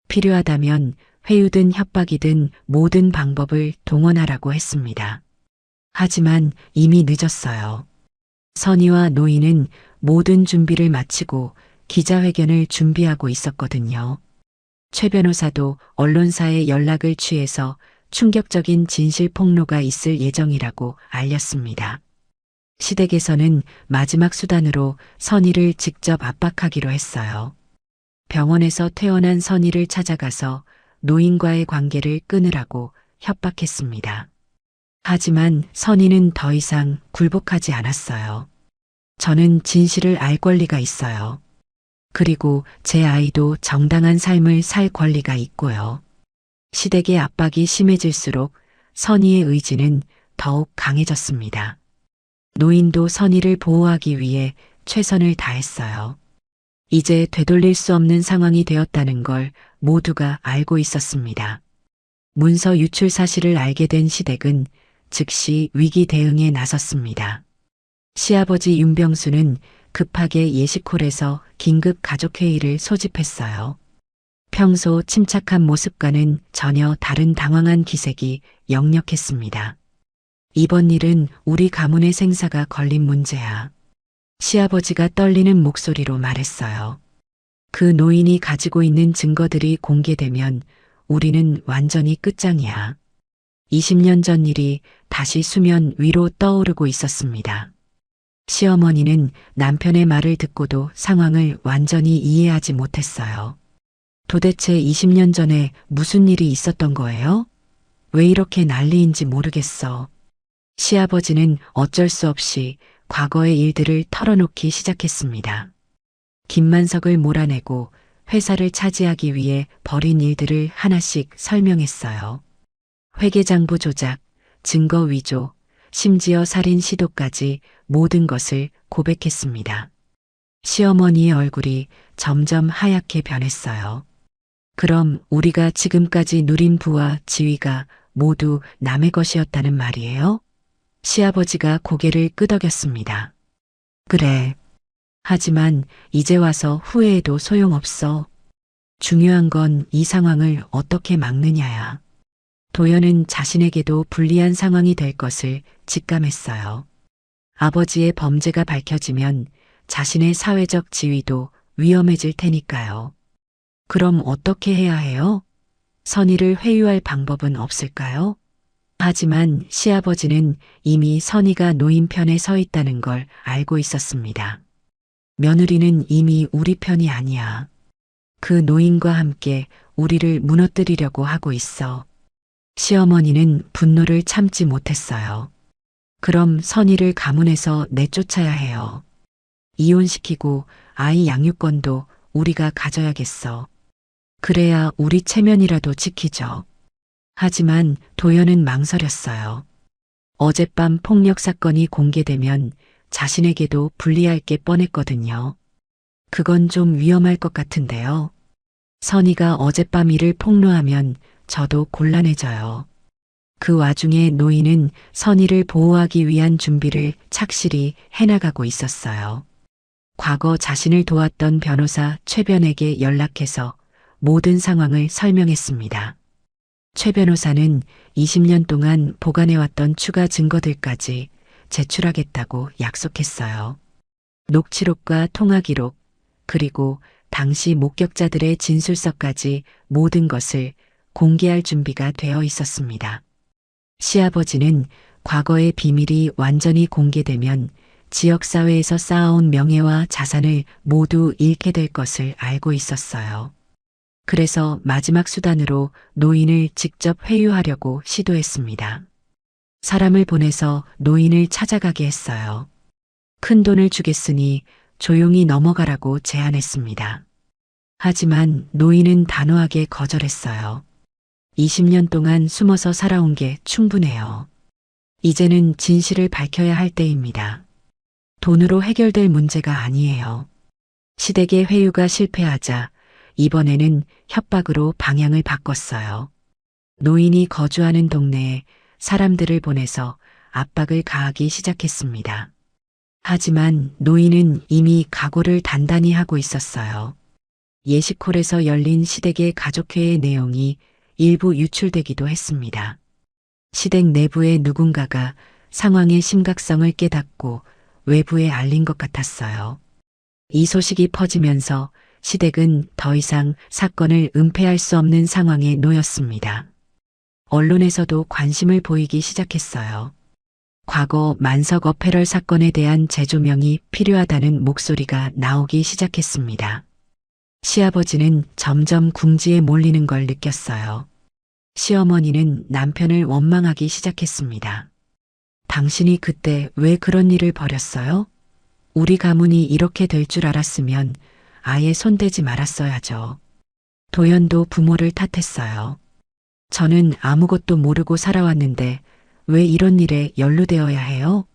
필요하다면 회유든 협박이든 모든 방법을 동원하라고 했습니다. 하지만 이미 늦었어요. 선희와 노인은 모든 준비를 마치고 기자회견을 준비하고 있었거든요. 최 변호사도 언론사에 연락을 취해서 충격적인 진실 폭로가 있을 예정이라고 알렸습니다. 시댁에서는 마지막 수단으로 선희를 직접 압박하기로 했어요. 병원에서 퇴원한 선희를 찾아가서 노인과의 관계를 끊으라고 협박했습니다. 하지만 선희는 더 이상 굴복하지 않았어요. 저는 진실을 알 권리가 있어요. 그리고 제 아이도 정당한 삶을 살 권리가 있고요. 시댁의 압박이 심해질수록 선희의 의지는 더욱 강해졌습니다. 노인도 선희를 보호하기 위해 최선을 다했어요. 이제 되돌릴 수 없는 상황이 되었다는 걸 모두가 알고 있었습니다. 문서 유출 사실을 알게 된 시댁은 즉시 위기 대응에 나섰습니다. 시아버지 윤병수는 급하게 예식홀에서 긴급 가족회의를 소집했어요. 평소 침착한 모습과는 전혀 다른 당황한 기색이 역력했습니다. 이번 일은 우리 가문의 생사가 걸린 문제야. 시아버지가 떨리는 목소리로 말했어요. 그 노인이 가지고 있는 증거들이 공개되면 우리는 완전히 끝장이야. 20년 전 일이 다시 수면 위로 떠오르고 있었습니다. 시어머니는 남편의 말을 듣고도 상황을 완전히 이해하지 못했어요. 도대체 20년 전에 무슨 일이 있었던 거예요? 왜 이렇게 난리인지 모르겠어. 시아버지는 어쩔 수 없이 과거의 일들을 털어놓기 시작했습니다. 김만석을 몰아내고 회사를 차지하기 위해 벌인 일들을 하나씩 설명했어요. 회계장부 조작, 증거 위조, 심지어 살인 시도까지 모든 것을 고백했습니다. 시어머니의 얼굴이 점점 하얗게 변했어요. 그럼 우리가 지금까지 누린 부와 지위가 모두 남의 것이었다는 말이에요? 시아버지가 고개를 끄덕였습니다. 그래. 하지만 이제 와서 후회해도 소용없어. 중요한 건 이 상황을 어떻게 막느냐야. 도연은 자신에게도 불리한 상황이 될 것을 직감했어요. 아버지의 범죄가 밝혀지면 자신의 사회적 지위도 위험해질 테니까요. 그럼 어떻게 해야 해요? 선의를 회유할 방법은 없을까요? 하지만 시아버지는 이미 선의가 노인 편에 서 있다는 걸 알고 있었습니다. 며느리는 이미 우리 편이 아니야. 그 노인과 함께 우리를 무너뜨리려고 하고 있어. 시어머니는 분노를 참지 못했어요. 그럼 선의를 가문에서 내쫓아야 해요. 이혼시키고 아이 양육권도 우리가 가져야겠어. 그래야 우리 체면이라도 지키죠. 하지만 도연은 망설였어요. 어젯밤 폭력 사건이 공개되면 자신에게도 불리할 게 뻔했거든요. 그건 좀 위험할 것 같은데요. 선의가 어젯밤 일을 폭로하면 저도 곤란해져요. 그 와중에 노인은 선의를 보호하기 위한 준비를 착실히 해나가고 있었어요. 과거 자신을 도왔던 변호사 최변에게 연락해서 모든 상황을 설명했습니다. 최 변호사는 20년 동안 보관해왔던 추가 증거들까지 제출하겠다고 약속했어요. 녹취록과 통화 기록, 그리고 당시 목격자들의 진술서까지 모든 것을 공개할 준비가 되어 있었습니다. 시아버지는 과거의 비밀이 완전히 공개되면 지역사회에서 쌓아온 명예와 자산을 모두 잃게 될 것을 알고 있었어요. 그래서 마지막 수단으로 노인을 직접 회유하려고 시도했습니다. 사람을 보내서 노인을 찾아가게 했어요. 큰 돈을 주겠으니 조용히 넘어가라고 제안했습니다. 하지만 노인은 단호하게 거절했어요. 20년 동안 숨어서 살아온 게 충분해요. 이제는 진실을 밝혀야 할 때입니다. 돈으로 해결될 문제가 아니에요. 시댁의 회유가 실패하자 이번에는 협박으로 방향을 바꿨어요. 노인이 거주하는 동네에 사람들을 보내서 압박을 가하기 시작했습니다. 하지만 노인은 이미 각오를 단단히 하고 있었어요. 예시콜에서 열린 시댁의 가족회의 내용이 일부 유출되기도 했습니다. 시댁 내부의 누군가가 상황의 심각성을 깨닫고 외부에 알린 것 같았어요. 이 소식이 퍼지면서 시댁은 더 이상 사건을 은폐할 수 없는 상황에 놓였습니다. 언론에서도 관심을 보이기 시작했어요. 과거 만석 어패럴 사건에 대한 재조명이 필요하다는 목소리가 나오기 시작했습니다. 시아버지는 점점 궁지에 몰리는 걸 느꼈어요. 시어머니는 남편을 원망하기 시작했습니다. 당신이 그때 왜 그런 일을 벌였어요? 우리 가문이 이렇게 될 줄 알았으면 아예 손대지 말았어야죠. 도연도 부모를 탓했어요. 저는 아무것도 모르고 살아왔는데 왜 이런 일에 연루되어야 해요?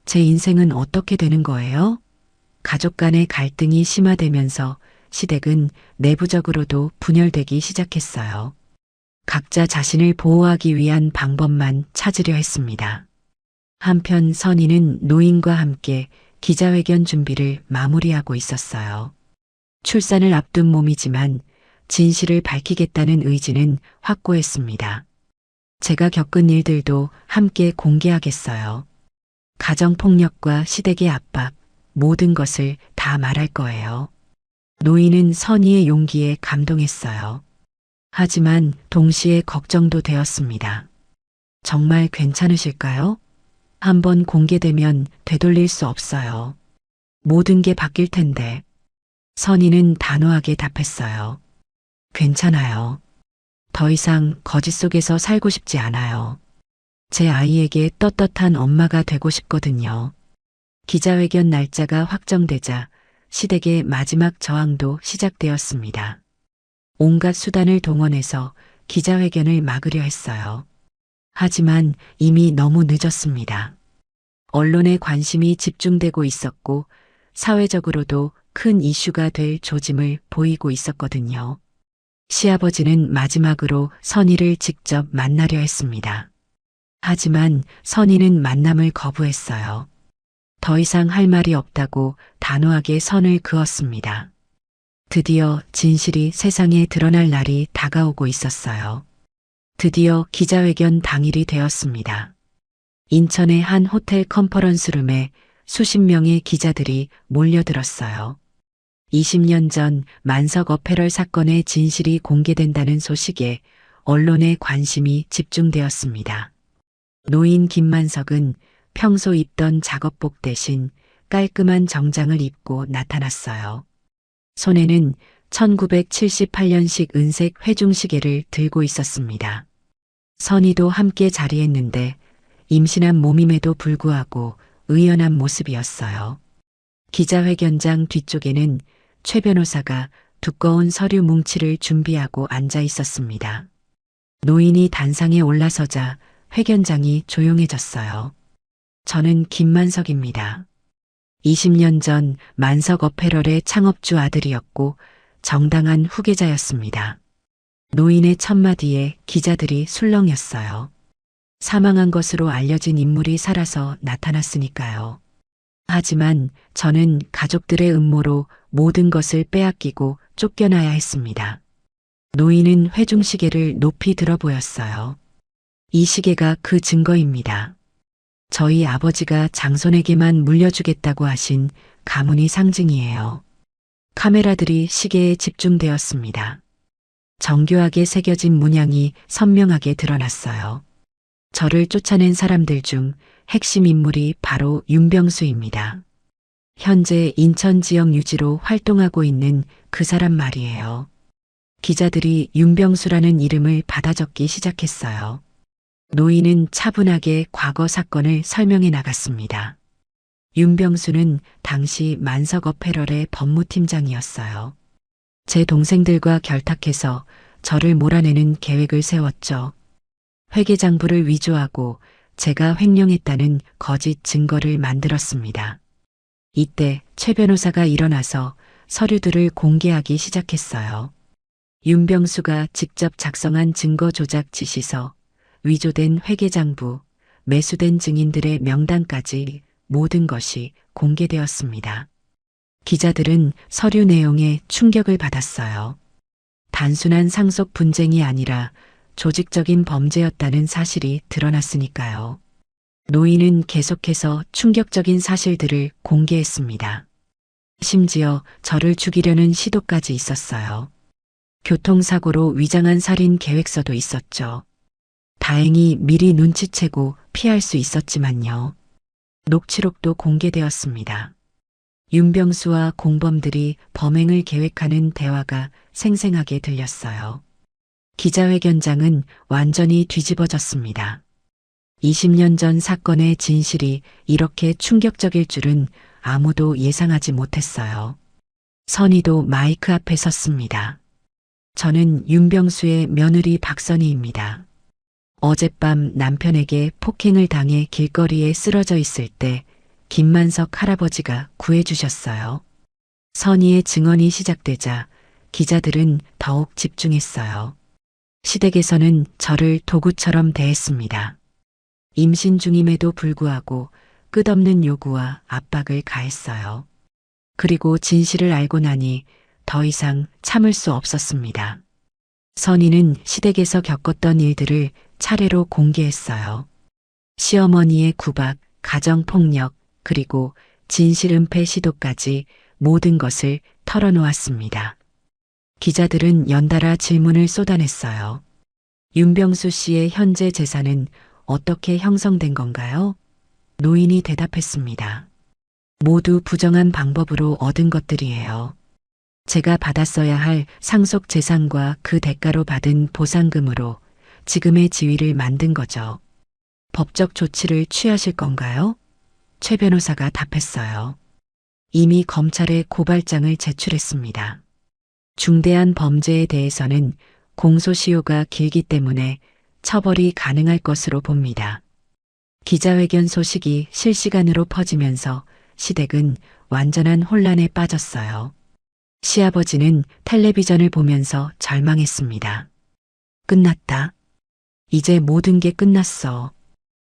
제 인생은 어떻게 되는 거예요? 가족 간의 갈등이 심화되면서 시댁은 내부적으로도 분열되기 시작했어요. 각자 자신을 보호하기 위한 방법만 찾으려 했습니다. 한편 선희는 노인과 함께 기자회견 준비를 마무리하고 있었어요. 출산을 앞둔 몸이지만 진실을 밝히겠다는 의지는 확고했습니다. 제가 겪은 일들도 함께 공개하겠어요. 가정폭력과 시댁의 압박, 모든 것을 다 말할 거예요. 노인은 선의의 용기에 감동했어요. 하지만 동시에 걱정도 되었습니다. 정말 괜찮으실까요? 한번 공개되면 되돌릴 수 없어요. 모든 게 바뀔 텐데. 선희는 단호하게 답했어요. 괜찮아요. 더 이상 거짓 속에서 살고 싶지 않아요. 제 아이에게 떳떳한 엄마가 되고 싶거든요. 기자회견 날짜가 확정되자 시댁의 마지막 저항도 시작되었습니다. 온갖 수단을 동원해서 기자회견을 막으려 했어요. 하지만 이미 너무 늦었습니다. 언론의 관심이 집중되고 있었고 사회적으로도 큰 이슈가 될 조짐을 보이고 있었거든요. 시아버지는 마지막으로 선희를 직접 만나려 했습니다. 하지만 선희는 만남을 거부했어요. 더 이상 할 말이 없다고 단호하게 선을 그었습니다. 드디어 진실이 세상에 드러날 날이 다가오고 있었어요. 드디어 기자회견 당일이 되었습니다. 인천의 한 호텔 컨퍼런스룸에 수십 명의 기자들이 몰려들었어요. 20년 전 만석 어패럴 사건의 진실이 공개된다는 소식에 언론의 관심이 집중되었습니다. 노인 김만석은 평소 입던 작업복 대신 깔끔한 정장을 입고 나타났어요. 손에는 1978년식 은색 회중시계를 들고 있었습니다. 선희도 함께 자리했는데 임신한 몸임에도 불구하고 의연한 모습이었어요. 기자회견장 뒤쪽에는 최 변호사가 두꺼운 서류 뭉치를 준비하고 앉아 있었습니다. 노인이 단상에 올라서자 회견장이 조용해졌어요. 저는 김만석입니다. 20년 전 만석 어패럴의 창업주 아들이었고 정당한 후계자였습니다. 노인의 첫마디에 기자들이 술렁였어요. 사망한 것으로 알려진 인물이 살아서 나타났으니까요. 하지만 저는 가족들의 음모로 모든 것을 빼앗기고 쫓겨나야 했습니다. 노인은 회중시계를 높이 들어 보였어요. 이 시계가 그 증거입니다. 저희 아버지가 장손에게만 물려주겠다고 하신 가문이 상징이에요. 카메라들이 시계에 집중되었습니다. 정교하게 새겨진 문양이 선명하게 드러났어요. 저를 쫓아낸 사람들 중 핵심 인물이 바로 윤병수입니다. 현재 인천 지역 유지로 활동하고 있는 그 사람 말이에요. 기자들이 윤병수라는 이름을 받아 적기 시작했어요. 노인은 차분하게 과거 사건을 설명해 나갔습니다. 윤병수는 당시 만석 어패럴의 법무팀장이었어요. 제 동생들과 결탁해서 저를 몰아내는 계획을 세웠죠. 회계장부를 위조하고 제가 횡령했다는 거짓 증거를 만들었습니다. 이때 최 변호사가 일어나서 서류들을 공개하기 시작했어요. 윤병수가 직접 작성한 증거 조작 지시서, 위조된 회계장부, 매수된 증인들의 명단까지 모든 것이 공개되었습니다. 기자들은 서류 내용에 충격을 받았어요. 단순한 상속 분쟁이 아니라 조직적인 범죄였다는 사실이 드러났으니까요. 노인은 계속해서 충격적인 사실들을 공개했습니다. 심지어 저를 죽이려는 시도까지 있었어요. 교통사고로 위장한 살인 계획서도 있었죠. 다행히 미리 눈치채고 피할 수 있었지만요. 녹취록도 공개되었습니다. 윤병수와 공범들이 범행을 계획하는 대화가 생생하게 들렸어요. 기자회견장은 완전히 뒤집어졌습니다. 20년 전 사건의 진실이 이렇게 충격적일 줄은 아무도 예상하지 못했어요. 선희도 마이크 앞에 섰습니다. 저는 윤병수의 며느리 박선희입니다. 어젯밤 남편에게 폭행을 당해 길거리에 쓰러져 있을 때 김만석 할아버지가 구해주셨어요. 선희의 증언이 시작되자 기자들은 더욱 집중했어요. 시댁에서는 저를 도구처럼 대했습니다. 임신 중임에도 불구하고 끝없는 요구와 압박을 가했어요. 그리고 진실을 알고 나니 더 이상 참을 수 없었습니다. 선희는 시댁에서 겪었던 일들을 차례로 공개했어요. 시어머니의 구박, 가정폭력, 그리고 진실 은폐 시도까지 모든 것을 털어놓았습니다. 기자들은 연달아 질문을 쏟아냈어요. 윤병수 씨의 현재 재산은 어떻게 형성된 건가요? 노인이 대답했습니다. 모두 부정한 방법으로 얻은 것들이에요. 제가 받았어야 할 상속 재산과 그 대가로 받은 보상금으로 지금의 지위를 만든 거죠. 법적 조치를 취하실 건가요? 최 변호사가 답했어요. 이미 검찰에 고발장을 제출했습니다. 중대한 범죄에 대해서는 공소시효가 길기 때문에 처벌이 가능할 것으로 봅니다. 기자회견 소식이 실시간으로 퍼지면서 시댁은 완전한 혼란에 빠졌어요. 시아버지는 텔레비전을 보면서 절망했습니다. 끝났다. 이제 모든 게 끝났어.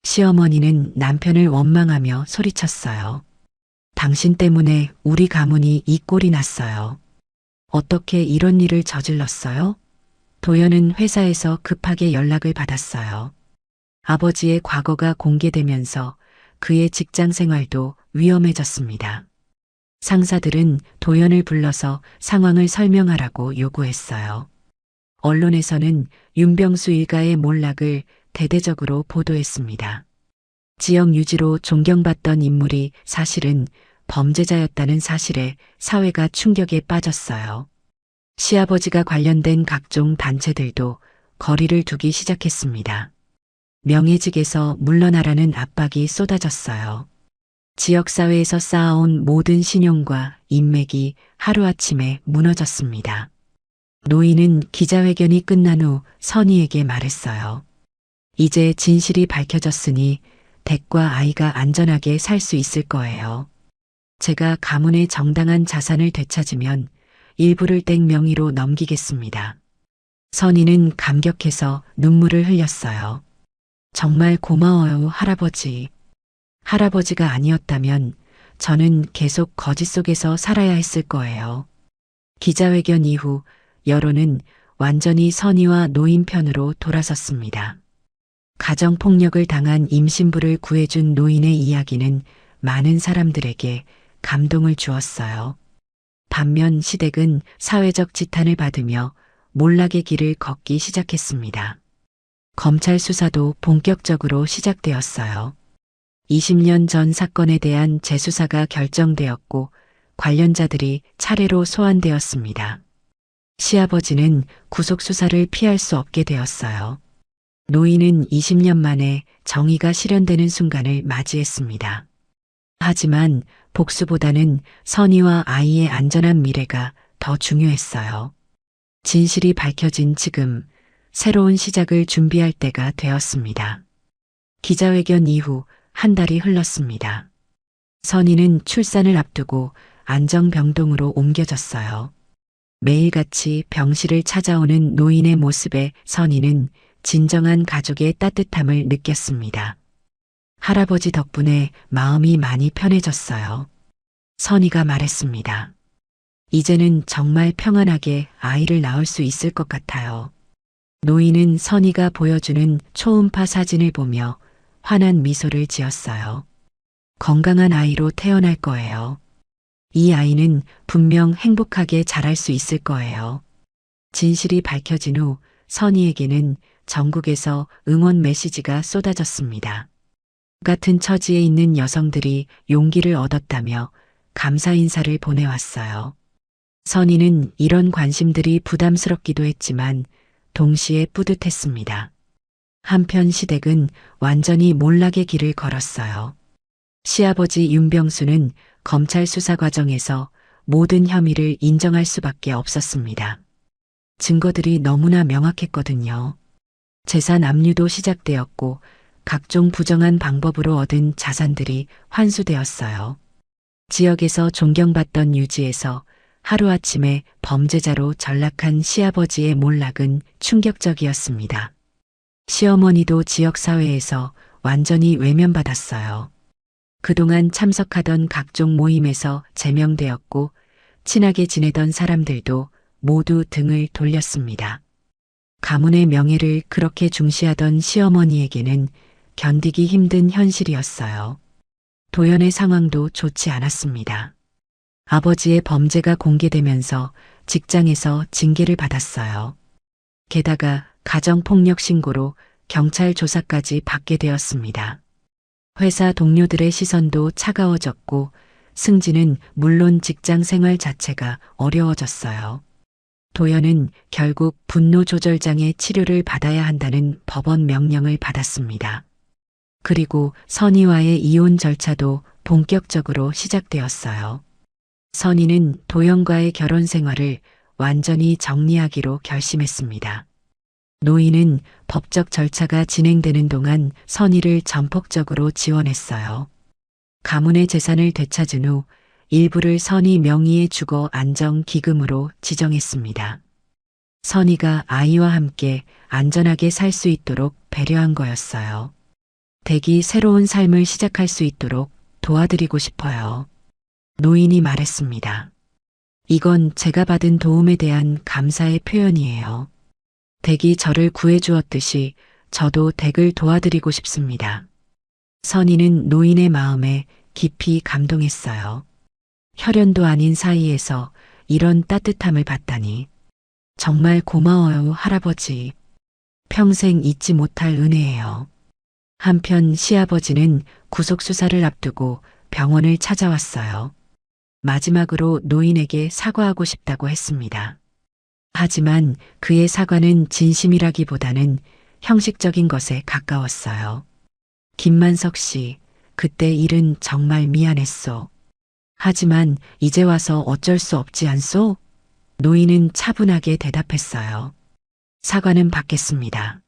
시어머니는 남편을 원망하며 소리쳤어요. 당신 때문에 우리 가문이 이 꼴이 났어요. 어떻게 이런 일을 저질렀어요? 도연은 회사에서 급하게 연락을 받았어요. 아버지의 과거가 공개되면서 그의 직장 생활도 위험해졌습니다. 상사들은 도연을 불러서 상황을 설명하라고 요구했어요. 언론에서는 윤병수 일가의 몰락을 대대적으로 보도했습니다. 지역 유지로 존경받던 인물이 사실은 범죄자였다는 사실에 사회가 충격에 빠졌어요. 시아버지가 관련된 각종 단체들도 거리를 두기 시작했습니다. 명예직에서 물러나라는 압박이 쏟아졌어요. 지역사회에서 쌓아온 모든 신용과 인맥이 하루아침에 무너졌습니다. 노인은 기자회견이 끝난 후 선희에게 말했어요. 이제 진실이 밝혀졌으니 댁과 아이가 안전하게 살 수 있을 거예요. 제가 가문의 정당한 자산을 되찾으면 일부를 댁 명의로 넘기겠습니다. 선희는 감격해서 눈물을 흘렸어요. 정말 고마워요, 할아버지. 할아버지가 아니었다면 저는 계속 거짓 속에서 살아야 했을 거예요. 기자회견 이후 여론은 완전히 선희와 노인 편으로 돌아섰습니다. 가정폭력을 당한 임신부를 구해준 노인의 이야기는 많은 사람들에게 감동을 주었어요. 반면 시댁은 사회적 지탄을 받으며 몰락의 길을 걷기 시작했습니다. 검찰 수사도 본격적으로 시작되었어요. 20년 전 사건에 대한 재수사가 결정되었고 관련자들이 차례로 소환되었습니다. 시아버지는 구속수사를 피할 수 없게 되었어요. 노인은 20년 만에 정의가 실현되는 순간을 맞이했습니다. 하지만 복수보다는 선희와 아이의 안전한 미래가 더 중요했어요. 진실이 밝혀진 지금 새로운 시작을 준비할 때가 되었습니다. 기자회견 이후 한 달이 흘렀습니다. 선희는 출산을 앞두고 안정병동으로 옮겨졌어요. 매일같이 병실을 찾아오는 노인의 모습에 선희는 진정한 가족의 따뜻함을 느꼈습니다. 할아버지 덕분에 마음이 많이 편해졌어요. 선희가 말했습니다. 이제는 정말 평안하게 아이를 낳을 수 있을 것 같아요. 노인은 선희가 보여주는 초음파 사진을 보며 환한 미소를 지었어요. 건강한 아이로 태어날 거예요. 이 아이는 분명 행복하게 자랄 수 있을 거예요. 진실이 밝혀진 후 선희에게는 전국에서 응원 메시지가 쏟아졌습니다. 같은 처지에 있는 여성들이 용기를 얻었다며 감사 인사를 보내왔어요. 선희는 이런 관심들이 부담스럽기도 했지만 동시에 뿌듯했습니다. 한편 시댁은 완전히 몰락의 길을 걸었어요. 시아버지 윤병수는 검찰 수사 과정에서 모든 혐의를 인정할 수밖에 없었습니다. 증거들이 너무나 명확했거든요. 재산 압류도 시작되었고 각종 부정한 방법으로 얻은 자산들이 환수되었어요. 지역에서 존경받던 유지에서 하루아침에 범죄자로 전락한 시아버지의 몰락은 충격적이었습니다. 시어머니도 지역사회에서 완전히 외면받았어요. 그동안 참석하던 각종 모임에서 제명되었고 친하게 지내던 사람들도 모두 등을 돌렸습니다. 가문의 명예를 그렇게 중시하던 시어머니에게는 견디기 힘든 현실이었어요. 도연의 상황도 좋지 않았습니다. 아버지의 범죄가 공개되면서 직장에서 징계를 받았어요. 게다가 가정폭력 신고로 경찰 조사까지 받게 되었습니다. 회사 동료들의 시선도 차가워졌고 승진은 물론 직장 생활 자체가 어려워졌어요. 도연은 결국 분노 조절장애 치료를 받아야 한다는 법원 명령을 받았습니다. 그리고 선희와의 이혼 절차도 본격적으로 시작되었어요. 선희는 도영과의 결혼 생활을 완전히 정리하기로 결심했습니다. 노인은 법적 절차가 진행되는 동안 선희를 전폭적으로 지원했어요. 가문의 재산을 되찾은 후 일부를 선희 명의의 주거 안정 기금으로 지정했습니다. 선희가 아이와 함께 안전하게 살 수 있도록 배려한 거였어요. 댁이 새로운 삶을 시작할 수 있도록 도와드리고 싶어요. 노인이 말했습니다. 이건 제가 받은 도움에 대한 감사의 표현이에요. 댁이 저를 구해주었듯이 저도 댁을 도와드리고 싶습니다. 선희는 노인의 마음에 깊이 감동했어요. 혈연도 아닌 사이에서 이런 따뜻함을 받다니. 정말 고마워요, 할아버지. 평생 잊지 못할 은혜예요. 한편 시아버지는 구속수사를 앞두고 병원을 찾아왔어요. 마지막으로 노인에게 사과하고 싶다고 했습니다. 하지만 그의 사과는 진심이라기보다는 형식적인 것에 가까웠어요. 김만석 씨, 그때 일은 정말 미안했소. 하지만 이제 와서 어쩔 수 없지 않소? 노인은 차분하게 대답했어요. 사과는 받겠습니다.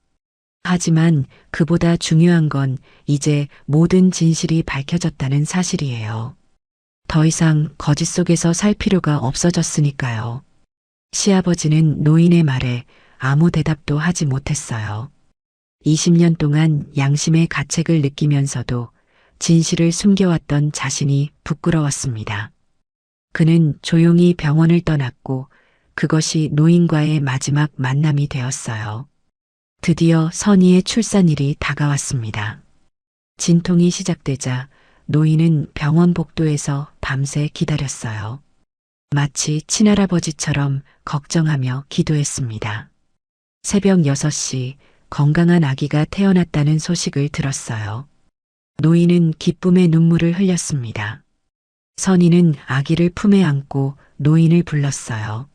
하지만 그보다 중요한 건 이제 모든 진실이 밝혀졌다는 사실이에요. 더 이상 거짓 속에서 살 필요가 없어졌으니까요. 시아버지는 노인의 말에 아무 대답도 하지 못했어요. 20년 동안 양심의 가책을 느끼면서도 진실을 숨겨왔던 자신이 부끄러웠습니다. 그는 조용히 병원을 떠났고 그것이 노인과의 마지막 만남이 되었어요. 드디어 선희의 출산일이 다가왔습니다. 진통이 시작되자 노인은 병원 복도에서 밤새 기다렸어요. 마치 친할아버지처럼 걱정하며 기도했습니다. 새벽 6시 건강한 아기가 태어났다는 소식을 들었어요. 노인은 기쁨의 눈물을 흘렸습니다. 선희는 아기를 품에 안고 노인을 불렀어요.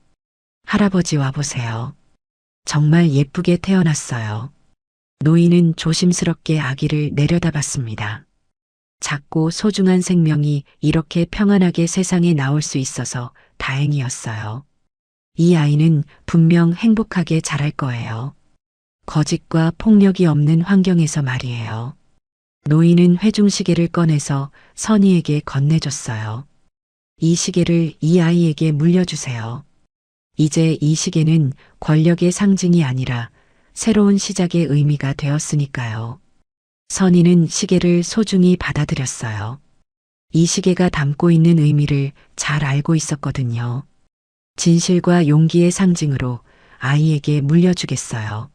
할아버지 와보세요. 정말 예쁘게 태어났어요. 노인은 조심스럽게 아기를 내려다봤습니다. 작고 소중한 생명이 이렇게 평안하게 세상에 나올 수 있어서 다행이었어요. 이 아이는 분명 행복하게 자랄 거예요. 거짓과 폭력이 없는 환경에서 말이에요. 노인은 회중시계를 꺼내서 선희에게 건네줬어요. 이 시계를 이 아이에게 물려주세요. 이제 이 시계는 권력의 상징이 아니라 새로운 시작의 의미가 되었으니까요. 선희는 시계를 소중히 받아들였어요. 이 시계가 담고 있는 의미를 잘 알고 있었거든요. 진실과 용기의 상징으로 아이에게 물려주겠어요.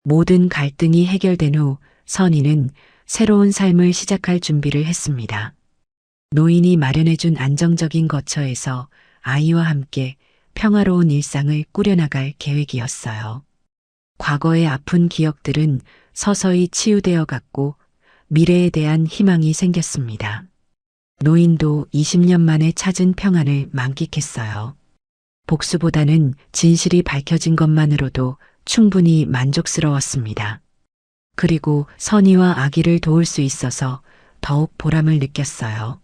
모든 갈등이 해결된 후 선희는 새로운 삶을 시작할 준비를 했습니다. 노인이 마련해준 안정적인 거처에서 아이와 함께 평화로운 일상을 꾸려나갈 계획이었어요. 과거의 아픈 기억들은 서서히 치유되어 갔고 미래에 대한 희망이 생겼습니다. 노인도 20년 만에 찾은 평안을 만끽했어요. 복수보다는 진실이 밝혀진 것만으로도 충분히 만족스러웠습니다. 그리고 선희와 아기를 도울 수 있어서 더욱 보람을 느꼈어요.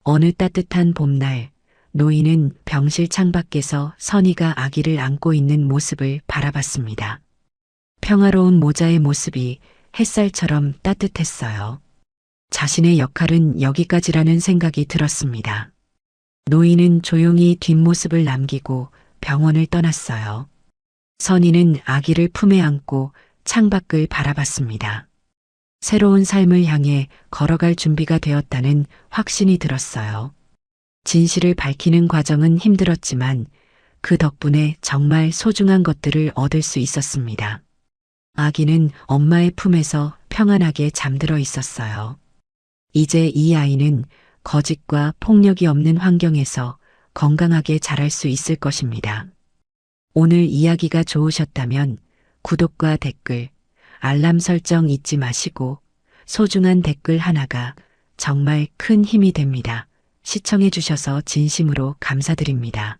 어느 따뜻한 봄날, 노인은 병실 창밖에서 선희가 아기를 안고 있는 모습을 바라봤습니다. 평화로운 모자의 모습이 햇살처럼 따뜻했어요. 자신의 역할은 여기까지라는 생각이 들었습니다. 노인은 조용히 뒷모습을 남기고 병원을 떠났어요. 선희는 아기를 품에 안고 창밖을 바라봤습니다. 새로운 삶을 향해 걸어갈 준비가 되었다는 확신이 들었어요. 진실을 밝히는 과정은 힘들었지만 그 덕분에 정말 소중한 것들을 얻을 수 있었습니다. 아기는 엄마의 품에서 평안하게 잠들어 있었어요. 이제 이 아이는 거짓과 폭력이 없는 환경에서 건강하게 자랄 수 있을 것입니다. 오늘 이야기가 좋으셨다면 구독과 댓글, 알람 설정 잊지 마시고 소중한 댓글 하나가 정말 큰 힘이 됩니다. 시청해 주셔서 진심으로 감사드립니다.